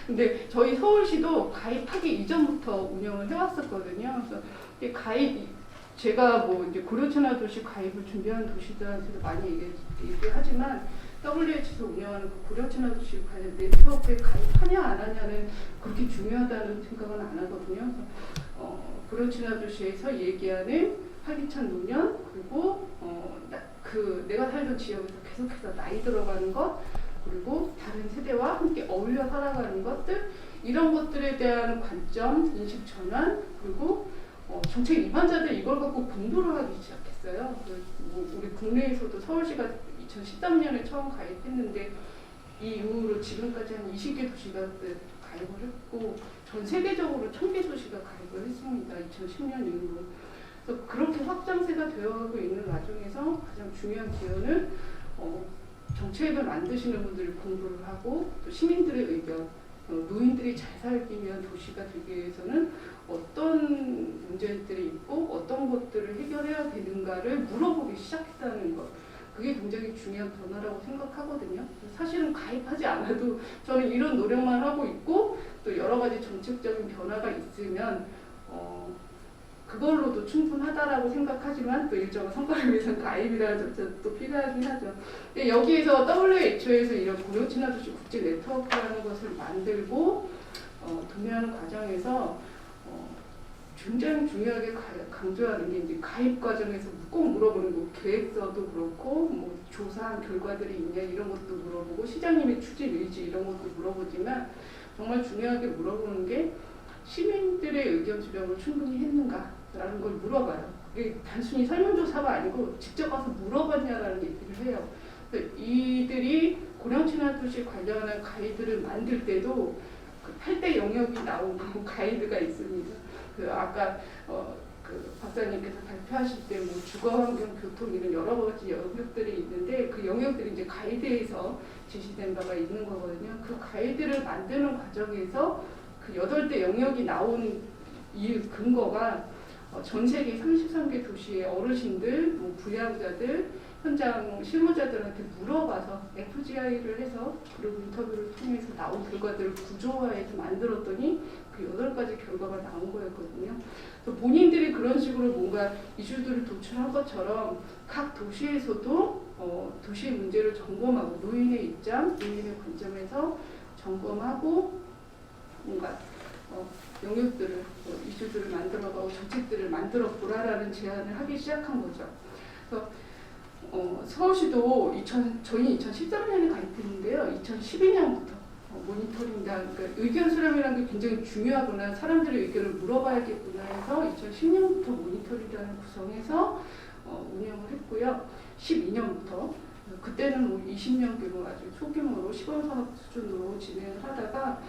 근데 저희 서울시도 가입하기 이전부터 운영을 해왔었거든요. 그래서 제가 뭐 이제 고령친화 도시 가입을 준비하는 도시들한테도 많이 얘기하지만 WH에서 운영하는 그 고령친화 도시 관련 네트워크에 가입하냐 안 하냐는 그렇게 중요하다는 생각은 안 하거든요. 그래서 고령친화 도시에서 얘기하는 활기찬 노년 그리고 내가 살던 지역에서 계속해서 나이 들어가는 것 그리고 다른 세대와 함께 어울려 살아가는 것들 이런 것들에 대한 관점, 인식 전환 그리고 정책 입안자들 이걸 갖고 공부를 하기 시작했어요. 우리 국내에서도 서울시가 2013년에 처음 가입했는데 이 이후로 지금까지 한 20개 도시가 가입을 했고 전 세계적으로 1000개 도시가 가입을 했습니다. 2010년 이후로. 그래서 그렇게 확장세가 되어가고 있는 와중에서 가장 중요한 기회는 정책을 만드시는 분들이 공부를 하고 또 시민들의 의견, 노인들이 잘 살기 위한 도시가 되기 위해서는 어떤 문제들이 있고 어떤 것들을 해결해야 되는가를 물어보기 시작했다는 것. 그게 굉장히 중요한 변화라고 생각하거든요. 사실은 가입하지 않아도 저는 이런 노력만 하고 있고 또 여러 가지 정책적인 변화가 있으면 그걸로도 충분하다라고 생각하지만 또 일정한 성과를 위해서는 가입이라는 점도 필요하긴 하죠. 근데 여기에서 WHO에서 이런 고령친화 도시 국제 네트워크라는 것을 만들고 도매하는 과정에서 굉장히 중요하게 강조하는 게 이제 가입 과정에서 꼭 물어보는 거 계획서도 그렇고 뭐 조사한 결과들이 있냐 이런 것도 물어보고 시장님의 추진 의지 이런 것도 물어보지만 정말 중요하게 물어보는 게 시민들의 의견 수렴을 충분히 했는가라는 걸 물어봐요. 그게 단순히 설문조사가 아니고 직접 가서 물어봤냐라는 얘기를 해요. 이들이 고령친화 도시 관련한 가이드를 만들 때도 그 8대 영역이 나오고 가이드가 있습니다. 아까 그 박사님께서 발표하실 때 뭐 주거환경, 교통 이런 여러 가지 영역들이 있는데 그 영역들이 이제 가이드에서 제시된 바가 있는 거거든요. 그 가이드를 만드는 과정에서 그 8대 영역이 나온 이유 근거가 전 세계 33개 도시의 어르신들, 뭐 부양자들, 현장 실무자들한테 물어봐서 FGI를 해서 그리고 인터뷰를 통해서 나온 결과들을 구조화해서 만들었더니 그 8가지 결과가 나온 거였거든요. 그래서 본인들이 그런 식으로 뭔가 이슈들을 도출한 것처럼 각 도시에서도 도시의 문제를 점검하고 노인의 입장, 노인의 관점에서 점검하고 뭔가 영역들을, 이슈들을 만들어가고 정책들을 만들어 보라라는 제안을 하기 시작한 거죠. 그래서 서울시도 저희 2013년에 가입했는데요. 2012년부터 모니터링단, 그러니까 의견 수렴이라는 게 굉장히 중요하구나, 사람들의 의견을 물어봐야겠구나 해서 2010년부터 모니터링단을 구성해서 운영을 했고요. 12년부터 그때는 뭐 20명 규모 아주 소규모로 시범사업 수준으로 진행을 하다가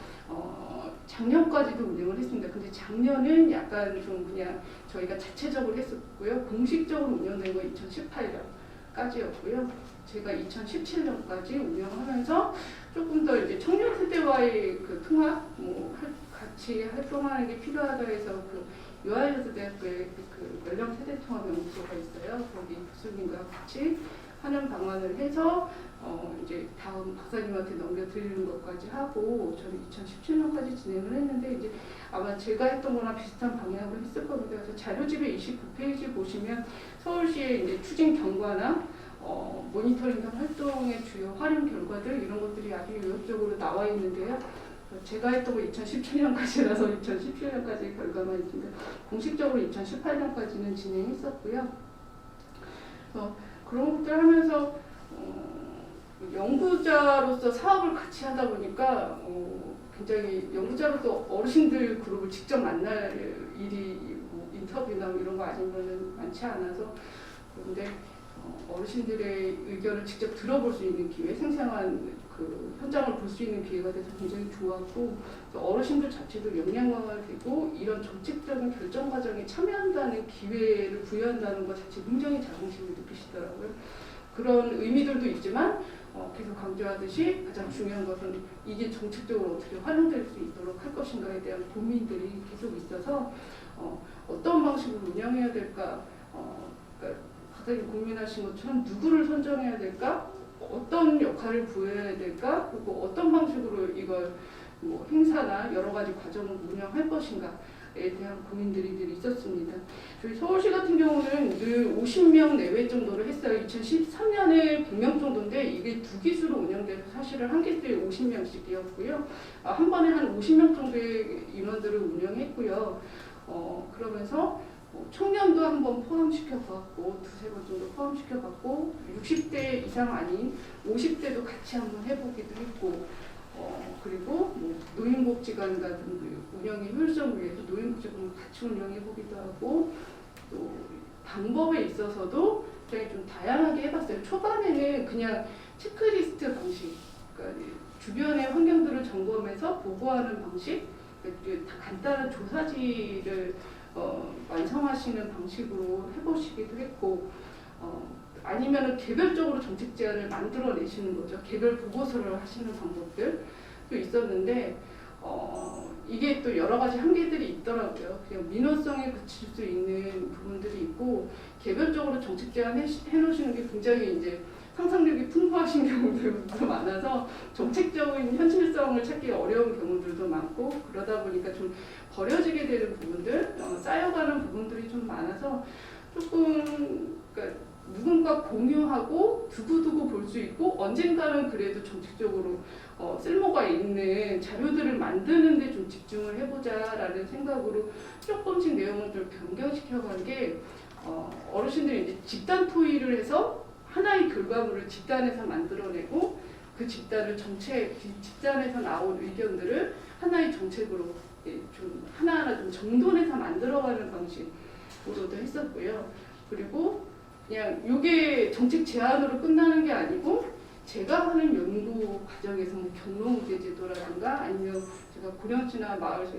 작년까지도 운영을 했습니다. 근데 작년은 약간 좀 그냥 저희가 자체적으로 했었고요. 공식적으로 운영된 건 2018년까지였고요. 제가 2017년까지 운영하면서 조금 더 이제 청년 세대와의 그 통합, 같이 활동하는 게 필요하다 해서 그 유아여자대학교에 그 연령 세대 통합 연구소가 있어요. 거기 교수님과 같이 하는 방안을 해서 이제 다음 박사님한테 넘겨드리는 것까지 하고 저는 2017년까지 진행을 했는데 이제 아마 제가 했던 거랑 비슷한 방향으로 했을 겁니다. 그래서 자료집의 29페이지 보시면 서울시의 이제 추진 경과나 모니터링 등 활동의 주요 활용 결과들 이런 것들이 아주 요약적으로 나와 있는데요. 제가 했던 거 2017년까지라서 2017년까지 결과만 있습니다. 공식적으로 2018년까지는 진행했었고요. 그런 것들 하면서 연구자로서 사업을 같이 하다 보니까 굉장히 연구자로서 어르신들 그룹을 직접 만날 일이 인터뷰나 이런 거 아니면은 많지 않아서 그런데 어르신들의 의견을 직접 들어볼 수 있는 기회, 생생한 그 현장을 볼 수 있는 기회가 돼서 굉장히 좋았고 어르신들 자체도 역량화가 되고 이런 정책적인 결정 과정에 참여한다는 기회를 부여한다는 것 자체 굉장히 자긍심을 느끼시더라고요. 그런 의미들도 있지만 계속 강조하듯이 가장 중요한 것은 이게 정책적으로 어떻게 활용될 수 있도록 할 것인가에 대한 고민들이 계속 있어서 어떤 방식으로 운영해야 될까 그러니까 가장 고민하신 것처럼 누구를 선정해야 될까? 어떤 역할을 부여해야 될까? 그리고 어떤 방식으로 이걸 행사나 여러 가지 과정을 운영할 것인가에 대한 고민들이 늘 있었습니다. 저희 서울시 같은 경우는 늘 50명 내외 정도를 했어요. 2013년에 100명 정도인데 이게 두 기수로 운영돼서 사실은 한 기수에 50명씩이었고요. 한 번에 한 50명 정도의 인원들을 운영했고요. 그러면서 청년도 한번 포함시켜봤고 두세 번 정도 포함시켜봤고 60대 이상 아닌 50대도 같이 한번 해보기도 했고 그리고 노인복지관 같은 운영의 효율성을 위해서 노인복지관을 같이 운영해보기도 하고 또 방법에 있어서도 굉장히 좀 다양하게 해봤어요. 초반에는 그냥 체크리스트 방식, 그러니까 주변의 환경들을 점검해서 보고하는 방식, 다 간단한 조사지를 완성하시는 방식으로 해보시기도 했고 아니면은 개별적으로 정책 제안을 만들어내시는 거죠. 개별 보고서를 하시는 방법들도 있었는데 이게 또 여러 가지 한계들이 있더라고요. 그냥 민원성에 그칠 수 있는 부분들이 있고 개별적으로 정책 제안 해놓으시는 게 굉장히 이제 상상력이 풍부하신 경우들도 많아서 정책적인 현실성을 찾기 어려운 경우들도 많고 그러다 보니까 좀 버려지게 되는 부분들, 쌓여가는 부분들이 좀 많아서 조금 그러니까 누군가 공유하고 두고두고 볼 수 있고 언젠가는 그래도 정책적으로 쓸모가 있는 자료들을 만드는 데 좀 집중을 해보자라는 생각으로 조금씩 내용을 좀 변경시켜간 게 어르신들이 이제 집단 토의를 해서 하나의 결과물을 집단에서 만들어내고 그 집단을 집단에서 나온 의견들을 하나의 정책으로 좀 하나하나 좀 정돈해서 만들어가는 방식으로도 했었고요. 그리고 그냥 이게 정책 제안으로 끝나는 게 아니고 제가 하는 연구 과정에서 경로무제 제도라든가 아니면 제가 고령지나 마을에서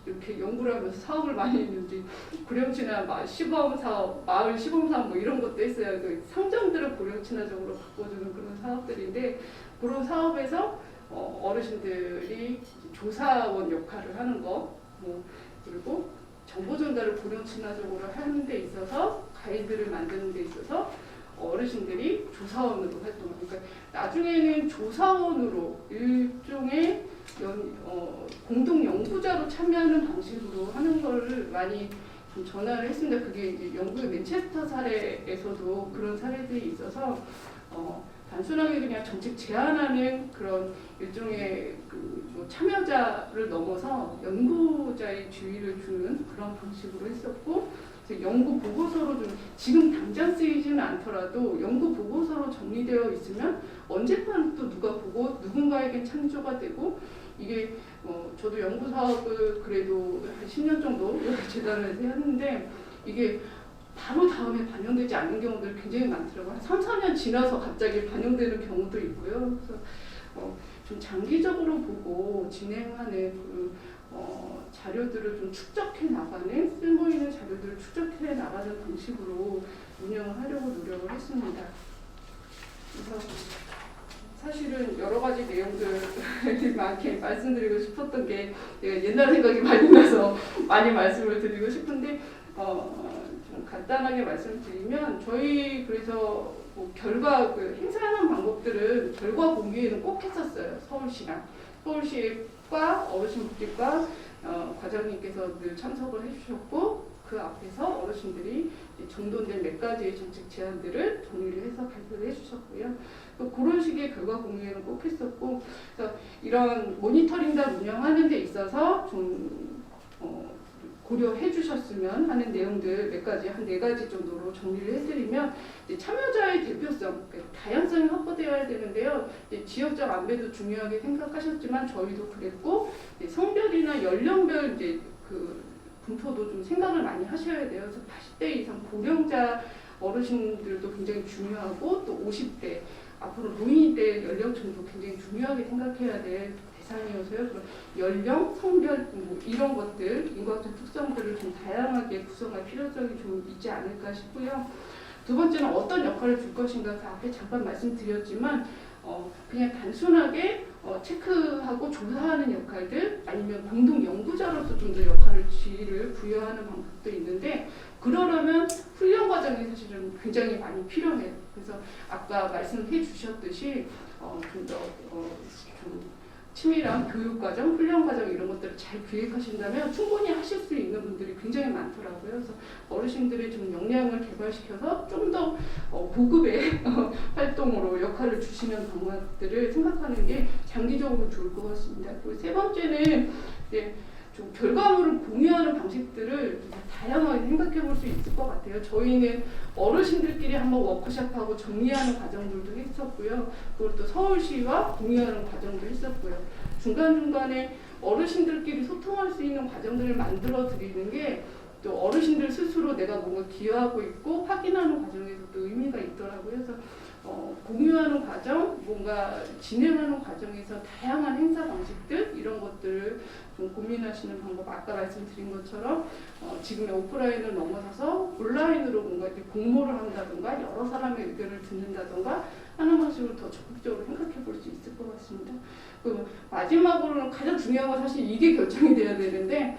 이렇게 연구를 하면서 사업을 많이 했는데 고령지나 시범사업, 마을 시범사업 이런 것도 했어요. 그 상점들을 고령친화적으로 바꿔주는 그런 사업들인데 그런 사업에서 어르신들이 조사원 역할을 하는 거 그리고 정보 전달을 고령친화적으로 하는 데 있어서 가이드를 만드는 데 있어서 어르신들이 조사원으로 활동을 그러니까 나중에는 조사원으로 일종의 공동 연구자로 참여하는 방식으로 하는 걸 많이 좀 전화를 했습니다. 그게 이제 영국의 맨체스터 사례에서도 그런 사례들이 있어서 단순하게 그냥 정책 제안하는 그런 일종의 참여자를 넘어서 연구자의 지위를 주는 그런 방식으로 했었고 연구 보고서로 좀 지금 당장 쓰이지는 않더라도 연구 보고서로 정리되어 있으면 언젠가는 또 누가 보고 누군가에겐 참조가 되고 이게 저도 연구 사업을 그래도 한 10년 정도 재단에서 했는데 이게 바로 다음에 반영되지 않는 경우들이 굉장히 많더라고요. 한 3, 4년 지나서 갑자기 반영되는 경우도 있고요. 그래서 좀 장기적으로 보고 진행하는 자료들을 좀 축적해 나가는, 쓸모 있는 자료들을 축적해 나가는 방식으로 운영을 하려고 노력을 했습니다. 그래서 사실은 여러 가지 내용들이 많게 말씀드리고 싶었던 게 제가 옛날 생각이 많이 나서 많이 말씀을 드리고 싶은데 좀 간단하게 말씀드리면 저희 그래서 뭐 결과 행사하는 방법들은 결과 공유회는 꼭 했었어요. 서울시과 어르신복지과 과장님께서 늘 참석을 해주셨고 그 앞에서 어르신들이 정돈된 몇 가지의 정책 제안들을 정리를 해서 발표를 해주셨고요. 그런 식의 결과 공유회는 꼭 했었고, 그래서 이런 모니터링단 운영하는 데 있어서 좀 고려해 주셨으면 하는 내용들 몇 가지, 한 4가지 정도로 정리를 해드리면, 참여자의 대표성, 다양성이 확보되어야 되는데요. 지역적 안배도 중요하게 생각하셨지만 저희도 그랬고, 성별이나 연령별 분포도 좀 생각을 많이 하셔야 돼요. 그래서 80대 이상 고령자 어르신들도 굉장히 중요하고, 또 50대 앞으로 노인대 연령층도 굉장히 중요하게 생각해야 될 대상이어서요. 그럼 연령, 성별 뭐 이런 것들, 인과적 특성들을 좀 다양하게 구성할 필요성이 좀 있지 않을까 싶고요. 두 번째는 어떤 역할을 줄 것인가, 그 앞에 잠깐 말씀드렸지만 그냥 단순하게 체크하고 조사하는 역할들, 아니면 공동 연구자로서 좀 더 역할을 지위를 부여하는 방법도 있는데, 그러려면 훈련 과정이 사실은 굉장히 많이 필요해요. 그래서 아까 말씀해 주셨듯이 좀 더 치밀한 교육 과정, 훈련 과정 이런 것들을 잘 기획하신다면 충분히 하실 수 있는 분들이 굉장히 많더라고요. 그래서 어르신들의 좀 역량을 개발시켜서 좀 더 고급의 활동으로 역할을 주시는 방법들을 생각하는 게 장기적으로 좋을 것 같습니다. 그리고 세 번째는 이제 좀 결과물을 공유하는 방식들을 다양하게 생각해 볼 수 있을 것 같아요. 저희는 어르신들끼리 한번 워크숍하고 정리하는 과정들도 했었고요. 그리고 또 서울시와 공유하는 과정도 했었고요. 중간중간에 어르신들끼리 소통할 수 있는 과정들을 만들어 드리는 게 또 어르신들 스스로 내가 뭔가 기여하고 있고 확인하는 과정에서도 의미가 있더라고요. 그래서 공유하는 과정, 뭔가 진행하는 과정에서 다양한 행사 방식들 이런 것들을 좀 고민하시는 방법, 아까 말씀드린 것처럼 지금의 오프라인을 넘어서서 온라인으로 뭔가 이렇게 공모를 한다든가 여러 사람의 의견을 듣는다든가 하는 방식으로 더 적극적으로 생각해 볼 수 있을 것 같습니다. 그 마지막으로는 가장 중요한 건 사실 이게 결정이 돼야 되는데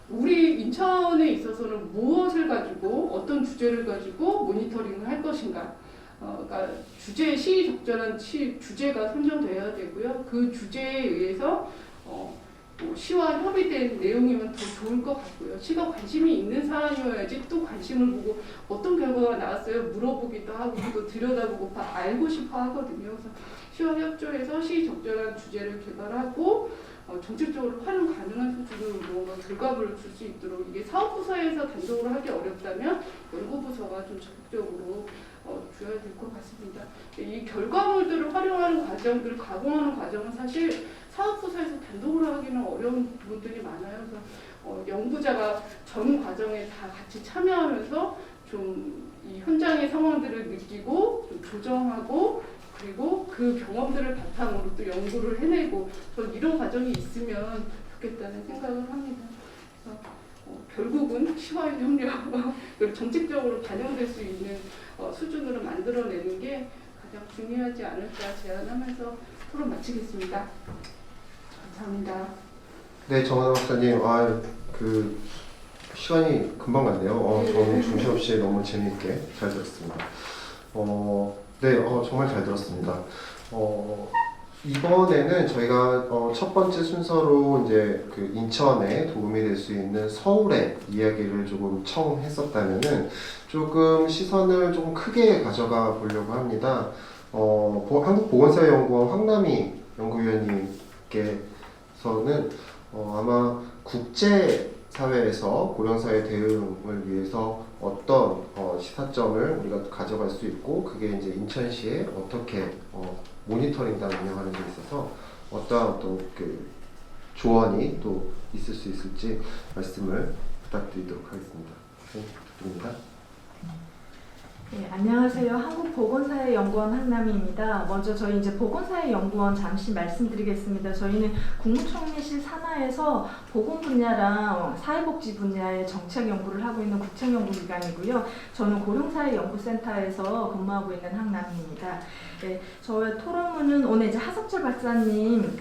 우리 인천에 있어서는 무엇을 가지고 어떤 주제를 가지고 모니터링을 할 것인가, 그러니까 시적절한 주제가 선정되어야 되고요. 그 주제에 의해서 시와 협의된 내용이면 더 좋을 것 같고요. 시가 관심이 있는 사안이어야지 또 관심을 보고 어떤 결과가 나왔어요 물어보기도 하고 또 들여다보고 알고 싶어 하거든요. 그래서 시와 협조해서 시적절한 주제를 개발하고 정책적으로 활용 가능한 수준으로 뭔가 결과물을 줄 수 있도록, 이게 사업부서에서 단독으로 하기 어렵다면 연구부서가 좀 적극적으로 줘야 될 것 같습니다. 이 결과물들을 활용하는 과정들, 가공하는 과정은 사실 사업부서에서 단독으로 하기는 어려운 부분들이 많아요. 그래서 연구자가 전 과정에 다 같이 참여하면서 좀 이 현장의 상황들을 느끼고 좀 조정하고, 그리고 그 경험들을 바탕으로 또 연구를 해내고, 전 이런 과정이 있으면 좋겠다는 생각을 합니다. 그래서 결국은 시와의 협력, 그리고 정책적으로 반영될 수 있는 수준으로 만들어내는 게 가장 중요하지 않을까 제안하면서 토론 마치겠습니다. 감사합니다. 네, 정하나 박사님, 시간이 금방 갔네요. 저는 중시없이 너무 재미있게 잘 들었습니다. 네, 정말 잘 들었습니다. 이번에는 저희가 첫 번째 순서로 이제 그 인천에 도움이 될 수 있는 서울의 이야기를 조금 청했었다면은 조금 시선을 좀 크게 가져가 보려고 합니다. 한국보건사회연구원 황남희 연구위원님께서는 아마 국제사회에서 고령사회 대응을 위해서 어떤 시사점을 우리가 가져갈 수 있고, 그게 이제 인천시에 어떻게 모니터링단 운영하는 데 있어서 어떤 그 조언이 또 있을 수 있을지 말씀을 부탁드리도록 하겠습니다. 네, 부탁드립니다. 네, 안녕하세요. 한국보건사회연구원 한남희입니다. 먼저 저희 이제 보건사회연구원 잠시 말씀드리겠습니다. 저희는 국무총리실 산하에서 보건 분야랑 사회복지 분야의 정책 연구를 하고 있는 국책연구기관이고요. 저는 고령사회연구센터에서 근무하고 있는 한남희입니다. 네, 저의 토론문은 오늘 이제 하석철 박사님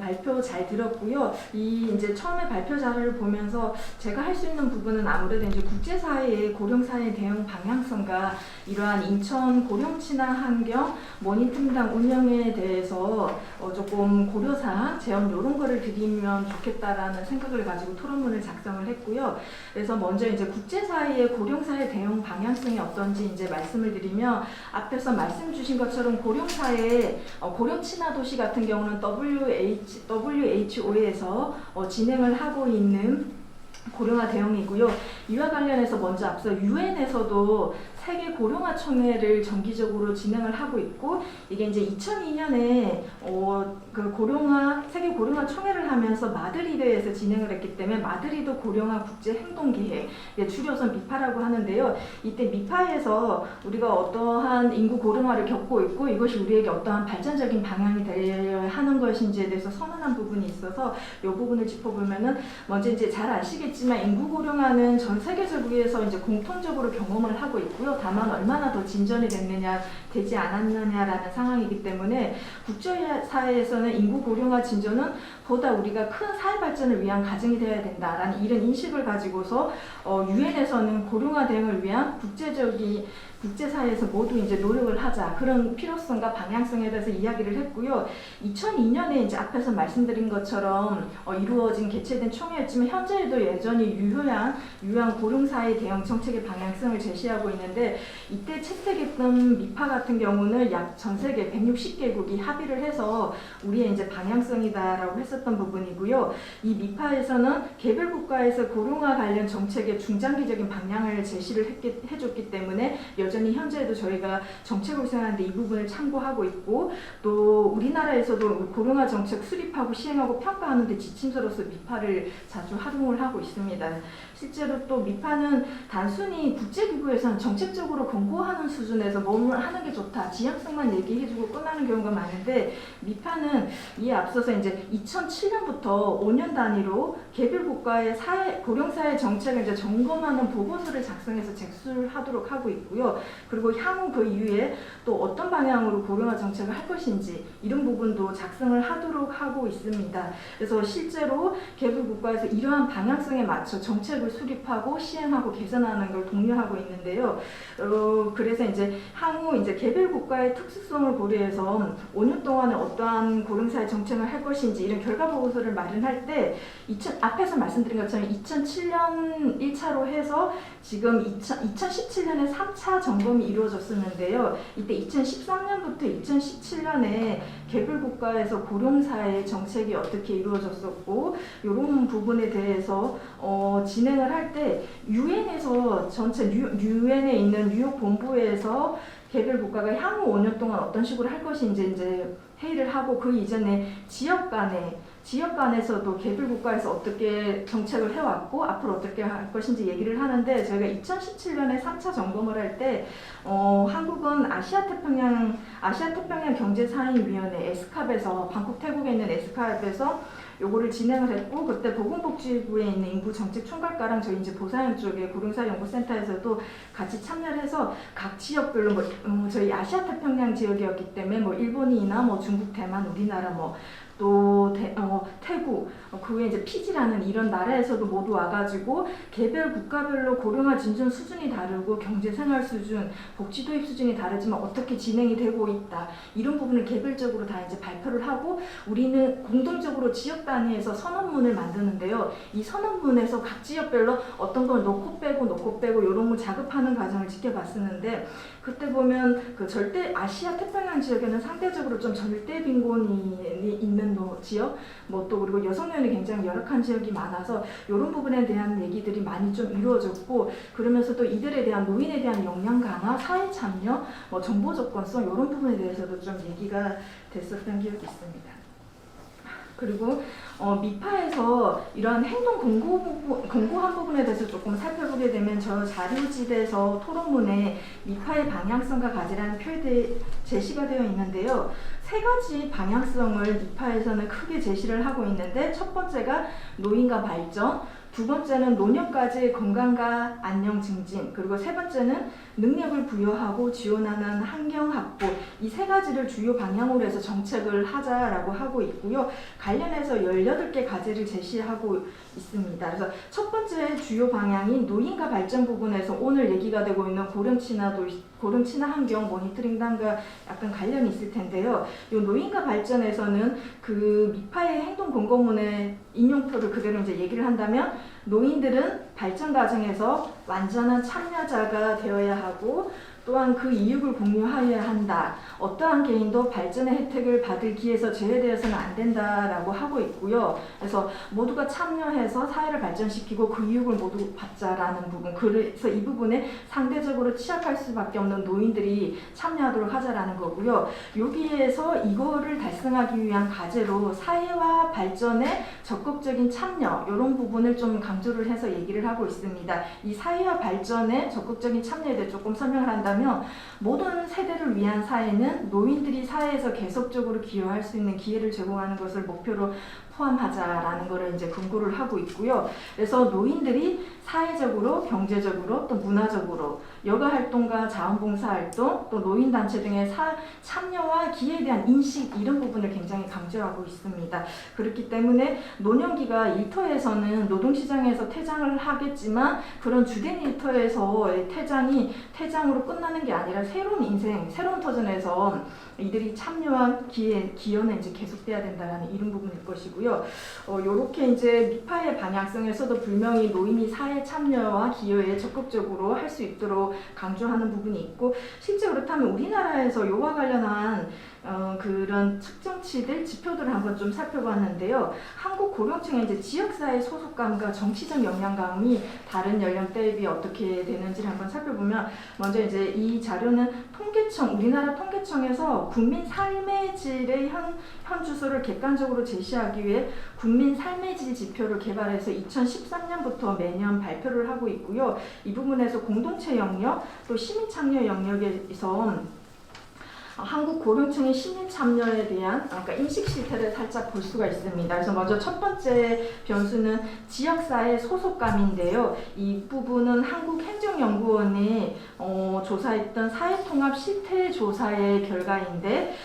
발표 잘 들었고요. 이 이제 처음에 발표 자료를 보면서 제가 할 수 있는 부분은 아무래도 이제 국제사회의 고령사회 대응 방향성과 이러한 인천 고령친화 환경 모니터링당 운영에 대해서 조금 고려사항, 제언 이런 거를 드리면 좋겠다라는 생각을 가지고 토론문을 작성을 했고요. 그래서 먼저 이제 국제사회의 고령사회 대응 방향성이 어떤지 이제 말씀을 드리면 앞에서 말씀 주신 것처럼 고령사회, 고령친화 도시 같은 경우는 WHO에서 진행을 하고 있는 고령화 대응이고요. 이와 관련해서 먼저 앞서 유엔에서도 세계 고령화 총회를 정기적으로 진행을 하고 있고, 이게 이제 2002년에 세계 고령화 총회를 하면서 마드리드에서 진행을 했기 때문에 마드리드 고령화 국제 행동기획, 줄여서 미파라고 하는데요. 이때 미파에서 우리가 어떠한 인구 고령화를 겪고 있고 이것이 우리에게 어떠한 발전적인 방향이 되어야 하는 것인지에 대해서 선언한 부분이 있어서 이 부분을 짚어보면은 먼저 이제 잘 아시겠지만 인구 고령화는 전 세계적으로 이제 공통적으로 경험을 하고 있고요. 다만 얼마나 더 진전이 되지 않았느냐라는 상황이기 때문에 국제사회에서는 인구 고령화 진전은 보다 우리가 큰 사회 발전을 위한 가정이 되어야 된다라는 이런 인식을 가지고서 유엔에서는 고령화 대응을 위한 국제사회에서 모두 이제 노력을 하자, 그런 필요성과 방향성에 대해서 이야기를 했고요. 2002년에 이제 앞에서 말씀드린 것처럼 이루어진 개최된 총회였지만 현재에도 여전히 유효한 고령사회 대응 정책의 방향성을 제시하고 있는데, 이때 채택했던 미파 같은 경우는 약 전 세계 160개국이 합의를 해서 우리의 이제 방향성이다라고 했었던 부분이고요. 이 미파에서는 개별 국가에서 고령화 관련 정책의 중장기적인 방향을 제시를 해줬기 때문에 여전히 현재에도 저희가 정책을 수행하는데 이 부분을 참고하고 있고, 또 우리나라에서도 고령화 정책 수립하고 시행하고 평가하는데 지침서로서 미파를 자주 활용을 하고 있습니다. 실제로 또 미파는 단순히 국제기구에서는 정책적으로 권고하는 수준에서 뭘 하는 게 좋다, 지향성만 얘기해주고 끝나는 경우가 많은데, 미파는 이에 앞서서 이제 2007년부터 5년 단위로 개별 국가의 고령사회 정책을 이제 점검하는 보고서를 작성해서 제출하도록 하고 있고요. 그리고 향후 그 이후에 또 어떤 방향으로 고령화 정책을 할 것인지 이런 부분도 작성을 하도록 하고 있습니다. 그래서 실제로 개별 국가에서 이러한 방향성에 맞춰 정책을 수립하고 시행하고 개선하는 걸 독려하고 있는데요. 그래서 이제 향후 이제 개별 국가의 특수성을 고려해서 5년 동안에 어떠한 고령사회 정책을 할 것인지 이런 결과 보고서를 마련할 때 앞에서 말씀드린 것처럼 2007년 1차로 해서 지금 2017년에 3차 점검이 이루어졌었는데요. 이때 2013년부터 2017년에 개별 국가에서 고령사회 정책이 어떻게 이루어졌었고 이런 부분에 대해서 진행을 할 때 유엔에서 전체 유엔에 있는 뉴욕 본부에서 개별 국가가 향후 5년 동안 어떤 식으로 할 것인지 이제 회의를 하고, 그 이전에 지역 간에서도 개별 국가에서 어떻게 정책을 해왔고 앞으로 어떻게 할 것인지 얘기를 하는데, 저희가 2017년에 3차 점검을 할 때 한국은 아시아태평양 경제상임위원회 에스캅에서, 방콕 태국에 있는 에스캅에서 요거를 진행을 했고, 그때 보건복지부에 있는 인구정책총괄과랑 저희 이제 보사연 쪽에 고령사연구센터에서도 같이 참여를 해서 각 지역별로 저희 아시아태평양 지역이었기 때문에 일본이나 중국, 대만, 우리나라 또 태국, 그 외에 이제 피지라는 이런 나라에서도 모두 와가지고 개별 국가별로 고령화 진전 수준이 다르고 경제생활 수준, 복지 도입 수준이 다르지만 어떻게 진행이 되고 있다, 이런 부분을 개별적으로 다 이제 발표를 하고, 우리는 공동적으로 지역 단위에서 선언문을 만드는데요. 이 선언문에서 각 지역별로 어떤 걸 넣고 빼고 이런 걸 자급하는 과정을 지켜봤었는데, 그때 보면 그 아시아 태평양 지역에는 상대적으로 좀 절대 빈곤이 있는 지역, 또 그리고 여성 요인이 굉장히 열악한 지역이 많아서 이런 부분에 대한 얘기들이 많이 좀 이루어졌고, 그러면서도 이들에 대한 노인에 대한 역량 강화, 사회 참여, 정보 접근성 이런 부분에 대해서도 좀 얘기가 됐었던 기억이 있습니다. 그리고 미파에서 이러한 행동 공고한 부분에 대해서 조금 살펴보게 되면 저 자료집에서 토론문에 미파의 방향성과 가지라는 표현이 제시가 되어 있는데요. 세 가지 방향성을 미파에서는 크게 제시를 하고 있는데, 첫 번째가 노인과 발전, 두 번째는 노년까지 건강과 안녕 증진, 그리고 세 번째는 능력을 부여하고 지원하는 환경 확보, 이 세 가지를 주요 방향으로 해서 정책을 하자라고 하고 있고요. 관련해서 18개 과제를 제시하고 있습니다. 그래서 첫 번째 주요 방향인 노인과 발전 부분에서 오늘 얘기가 되고 있는 고령 친화 환경 모니터링단과 약간 관련이 있을 텐데요. 이 노인과 발전에서는 그 미파의 행동 공고문의 인용표를 그대로 이제 얘기를 한다면, 노인들은 발전 과정에서 완전한 참여자가 되어야 하고, 또한 그 이익을 공유하여야 한다. 어떠한 개인도 발전의 혜택을 받을 기회에서 제외되어서는 안 된다라고 하고 있고요. 그래서 모두가 참여해서 사회를 발전시키고 그 이익을 모두 받자라는 부분. 그래서 이 부분에 상대적으로 취약할 수밖에 없는 노인들이 참여하도록 하자라는 거고요. 여기에서 이거를 달성하기 위한 과제로 사회와 발전에 적극적인 참여, 이런 부분을 좀 강조를 해서 얘기를 하고 있습니다. 이 사회와 발전에 적극적인 참여에 대해 조금 설명을 한다면, 모든 세대를 위한 사회는 노인들이 사회에서 계속적으로 기여할 수 있는 기회를 제공하는 것을 목표로 포함하자라는 것을 이제 권고를 하고 있고요. 그래서 노인들이 사회적으로, 경제적으로, 또 문화적으로 여가 활동과 자원봉사 활동, 또 노인단체 등의 참여와 기회에 대한 인식, 이런 부분을 굉장히 강조하고 있습니다. 그렇기 때문에 노년기가 일터에서는 노동시장에서 퇴장을 하겠지만, 그런 주된 일터에서의 퇴장으로 끝나는 게 아니라 새로운 인생, 새로운 터전에서 이들이 참여한 기여는 이제 계속돼야 된다는 이런 부분일 것이고요. 요렇게 이제 미파의 방향성에서도 분명히 노인이 사회 참여와 기여에 적극적으로 할 수 있도록 강조하는 부분이 있고, 실제 그렇다면 우리나라에서 요와 관련한 그런 측정치들, 지표들을 한번 좀 살펴봤는데요. 한국 고령층의 이제 지역사회 소속감과 정치적 역량감이 다른 연령대에 비해 어떻게 되는지를 한번 살펴보면, 먼저 이제 이 자료는 우리나라 통계청에서 국민 삶의 질의 현 주소를 객관적으로 제시하기 위해 국민 삶의 질 지표를 개발해서 2013년부터 매년 발표를 하고 있고요. 이 부분에서 공동체 영역, 또 시민 참여 영역에서 한국 고령층의 시민 참여에 대한 인식 실태를 살짝 볼 수가 있습니다. 그래서 먼저 첫 번째 변수는 지역사회 소속감인데요. 이 부분은 한국행정연구원이 조사했던 사회통합 실태조사의 결과인데,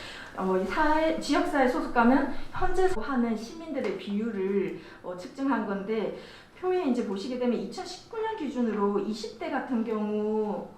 지역사회 소속감은 현재 하는 시민들의 비율을 측정한 건데, 표에 이제 보시게 되면 2019년 기준으로 20대 같은 경우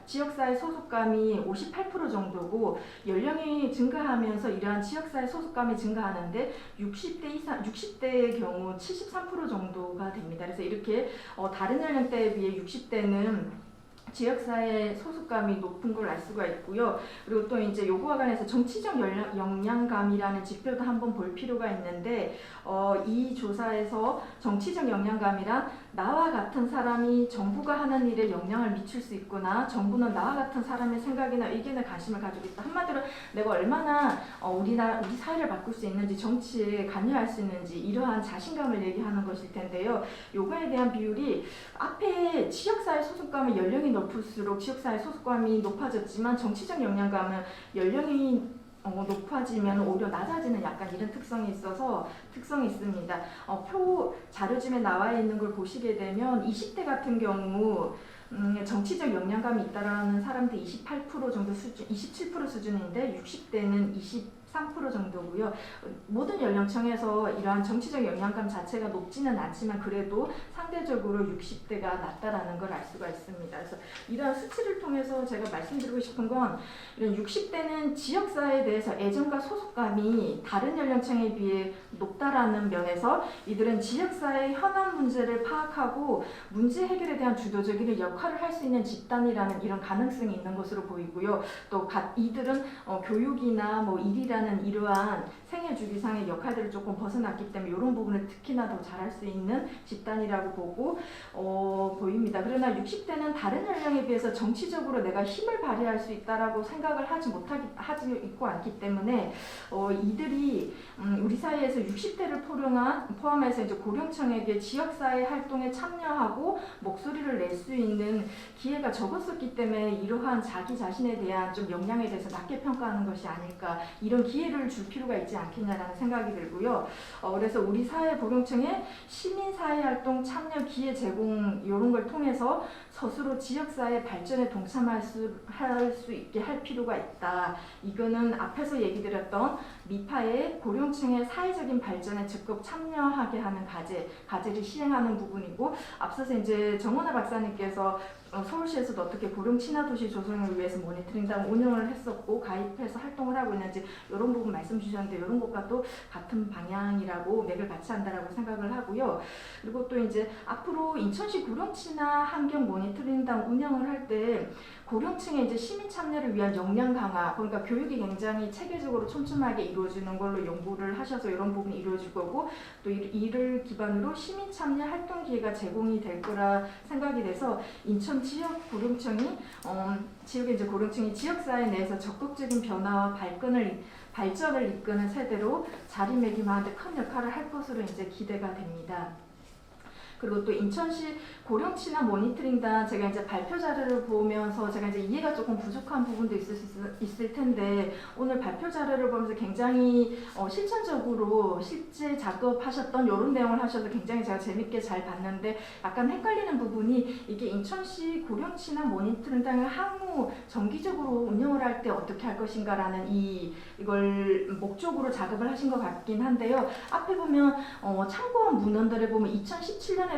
지역사회 소속감이 58% 정도고, 연령이 증가하면서 이러한 지역사회 소속감이 증가하는데 60대의 경우 73% 정도가 됩니다. 그래서 이렇게 다른 연령대에 비해 60대는 지역사회 소속감이 높은 걸 알 수가 있고요. 그리고 또 이제 요거와 관해서 정치적 역량감이라는 지표도 한번 볼 필요가 있는데, 이 조사에서 정치적 역량감이란 나와 같은 사람이 정부가 하는 일에 영향을 미칠 수 있구나, 정부는 나와 같은 사람의 생각이나 의견에 관심을 가지고 있다. 한마디로 내가 얼마나 우리 사회를 바꿀 수 있는지, 정치에 관여할 수 있는지, 이러한 자신감을 얘기하는 것일 텐데요. 요거에 대한 비율이 앞에 지역사회 소속감은 연령이 높을수록 지역사회 소속감이 높아졌지만, 정치적 역량감은 연령이 높아지면 오히려 낮아지는 약간 이런 특성이 있습니다. 표 자료집에 나와 있는 걸 보시게 되면 20대 같은 경우 정치적 역량감이 있다라는 사람들 28% 정도 수준, 27% 수준인데 60대는 23% 정도고요. 모든 연령층에서 이러한 정치적 역량감 자체가 높지는 않지만 그래도 상대적으로 60대가 낮다라는 걸 알 수가 있습니다. 그래서 이러한 수치를 통해서 제가 말씀드리고 싶은 건, 이런 60대는 지역사회에 대해서 애정과 소속감이 다른 연령층에 비해 높다라는 면에서 이들은 지역사회의 현안 문제를 파악하고 문제 해결에 대한 주도적인 역할을 할 수 있는 집단이라는 이런 가능성이 있는 것으로 보이고요. 또 이들은 교육이나 일이라는 이러한 생애주기상의 역할들을 조금 벗어났기 때문에 이런 부분을 특히나 더 잘할 수 있는 집단이라고 보입니다. 그러나 60대는 다른 연령에 비해서 정치적으로 내가 힘을 발휘할 수 있다라고 생각을 하지 있고 않기 때문에 이들이 우리 사회에서 60대를 포함해서 이제 고령층에게 지역사회 활동에 참여하고 목소리를 낼 수 있는 기회가 적었었기 때문에 이러한 자기 자신에 대한 좀 역량에 대해서 낮게 평가하는 것이 아닐까, 이런 기회를 줄 필요가 있지 않겠냐라는 생각이 들고요. 그래서 우리 사회 고령층의 시민사회활동 참여 기회 제공 이런 걸 통해서 스스로 지역사회 발전에 동참할 수 있게 할 필요가 있다. 이거는 앞에서 얘기 드렸던 미파의 고령층의 사회적인 발전에 적극 참여하게 하는 과제를 시행하는 부분이고, 앞서서 이제 정원아 박사님께서 서울시에서도 어떻게 고령 친화 도시 조성을 위해서 모니터링단 운영을 했었고 가입해서 활동을 하고 있는지 이런 부분 말씀 주셨는데, 이런 것과 또 같은 방향이라고 맥을 같이 한다라고 생각을 하고요. 그리고 또 이제 앞으로 인천시 고령 친화 환경 모니터링단 운영을 할 때 고령층의 이제 시민 참여를 위한 역량 강화, 그러니까 교육이 굉장히 체계적으로 촘촘하게 이루어지는 걸로 연구를 하셔서 이런 부분이 이루어질 거고, 또 이를 기반으로 시민 참여 활동 기회가 제공이 될 거라 생각이 돼서 인천 지역 고령층이 지역의 이제 고령층이 지역사회 내에서 적극적인 변화와 발전을 이끄는 세대로 자리매김하는데 큰 역할을 할 것으로 이제 기대가 됩니다. 그리고 또 인천시 고령친화 모니터링단, 제가 이제 발표 자료를 보면서 제가 이제 이해가 조금 부족한 부분도 있을 텐데, 오늘 발표 자료를 보면서 굉장히 실천적으로 실제 작업하셨던 이런 내용을 하셔서 굉장히 제가 재밌게 잘 봤는데, 약간 헷갈리는 부분이 이게 인천시 고령친화 모니터링단을 향후 정기적으로 운영을 할 때 어떻게 할 것인가라는 이걸 목적으로 작업을 하신 것 같긴 한데요. 앞에 보면 참고한 문헌들에 보면 2017년에도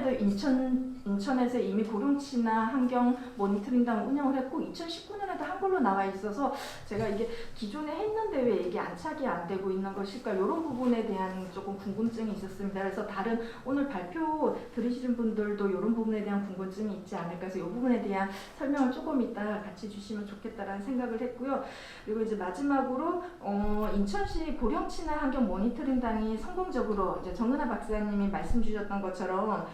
인천에서 이미 고령친화 환경 모니터링단 운영을 했고 2019년에도 한글로 나와 있어서 제가 이게 기존에 했는데 왜 이게 안착이 안 되고 있는 것일까, 이런 부분에 대한 조금 궁금증이 있었습니다. 그래서 다른 오늘 발표 들으시는 분들도 이런 부분에 대한 궁금증이 있지 않을까 해서 이 부분에 대한 설명을 조금 이따 같이 주시면 좋겠다라는 생각을 했고요. 그리고 이제 마지막으로 인천시 고령친화 환경 모니터링단이 성공적으로 이제 정은하 박사님이 말씀 주셨던 것처럼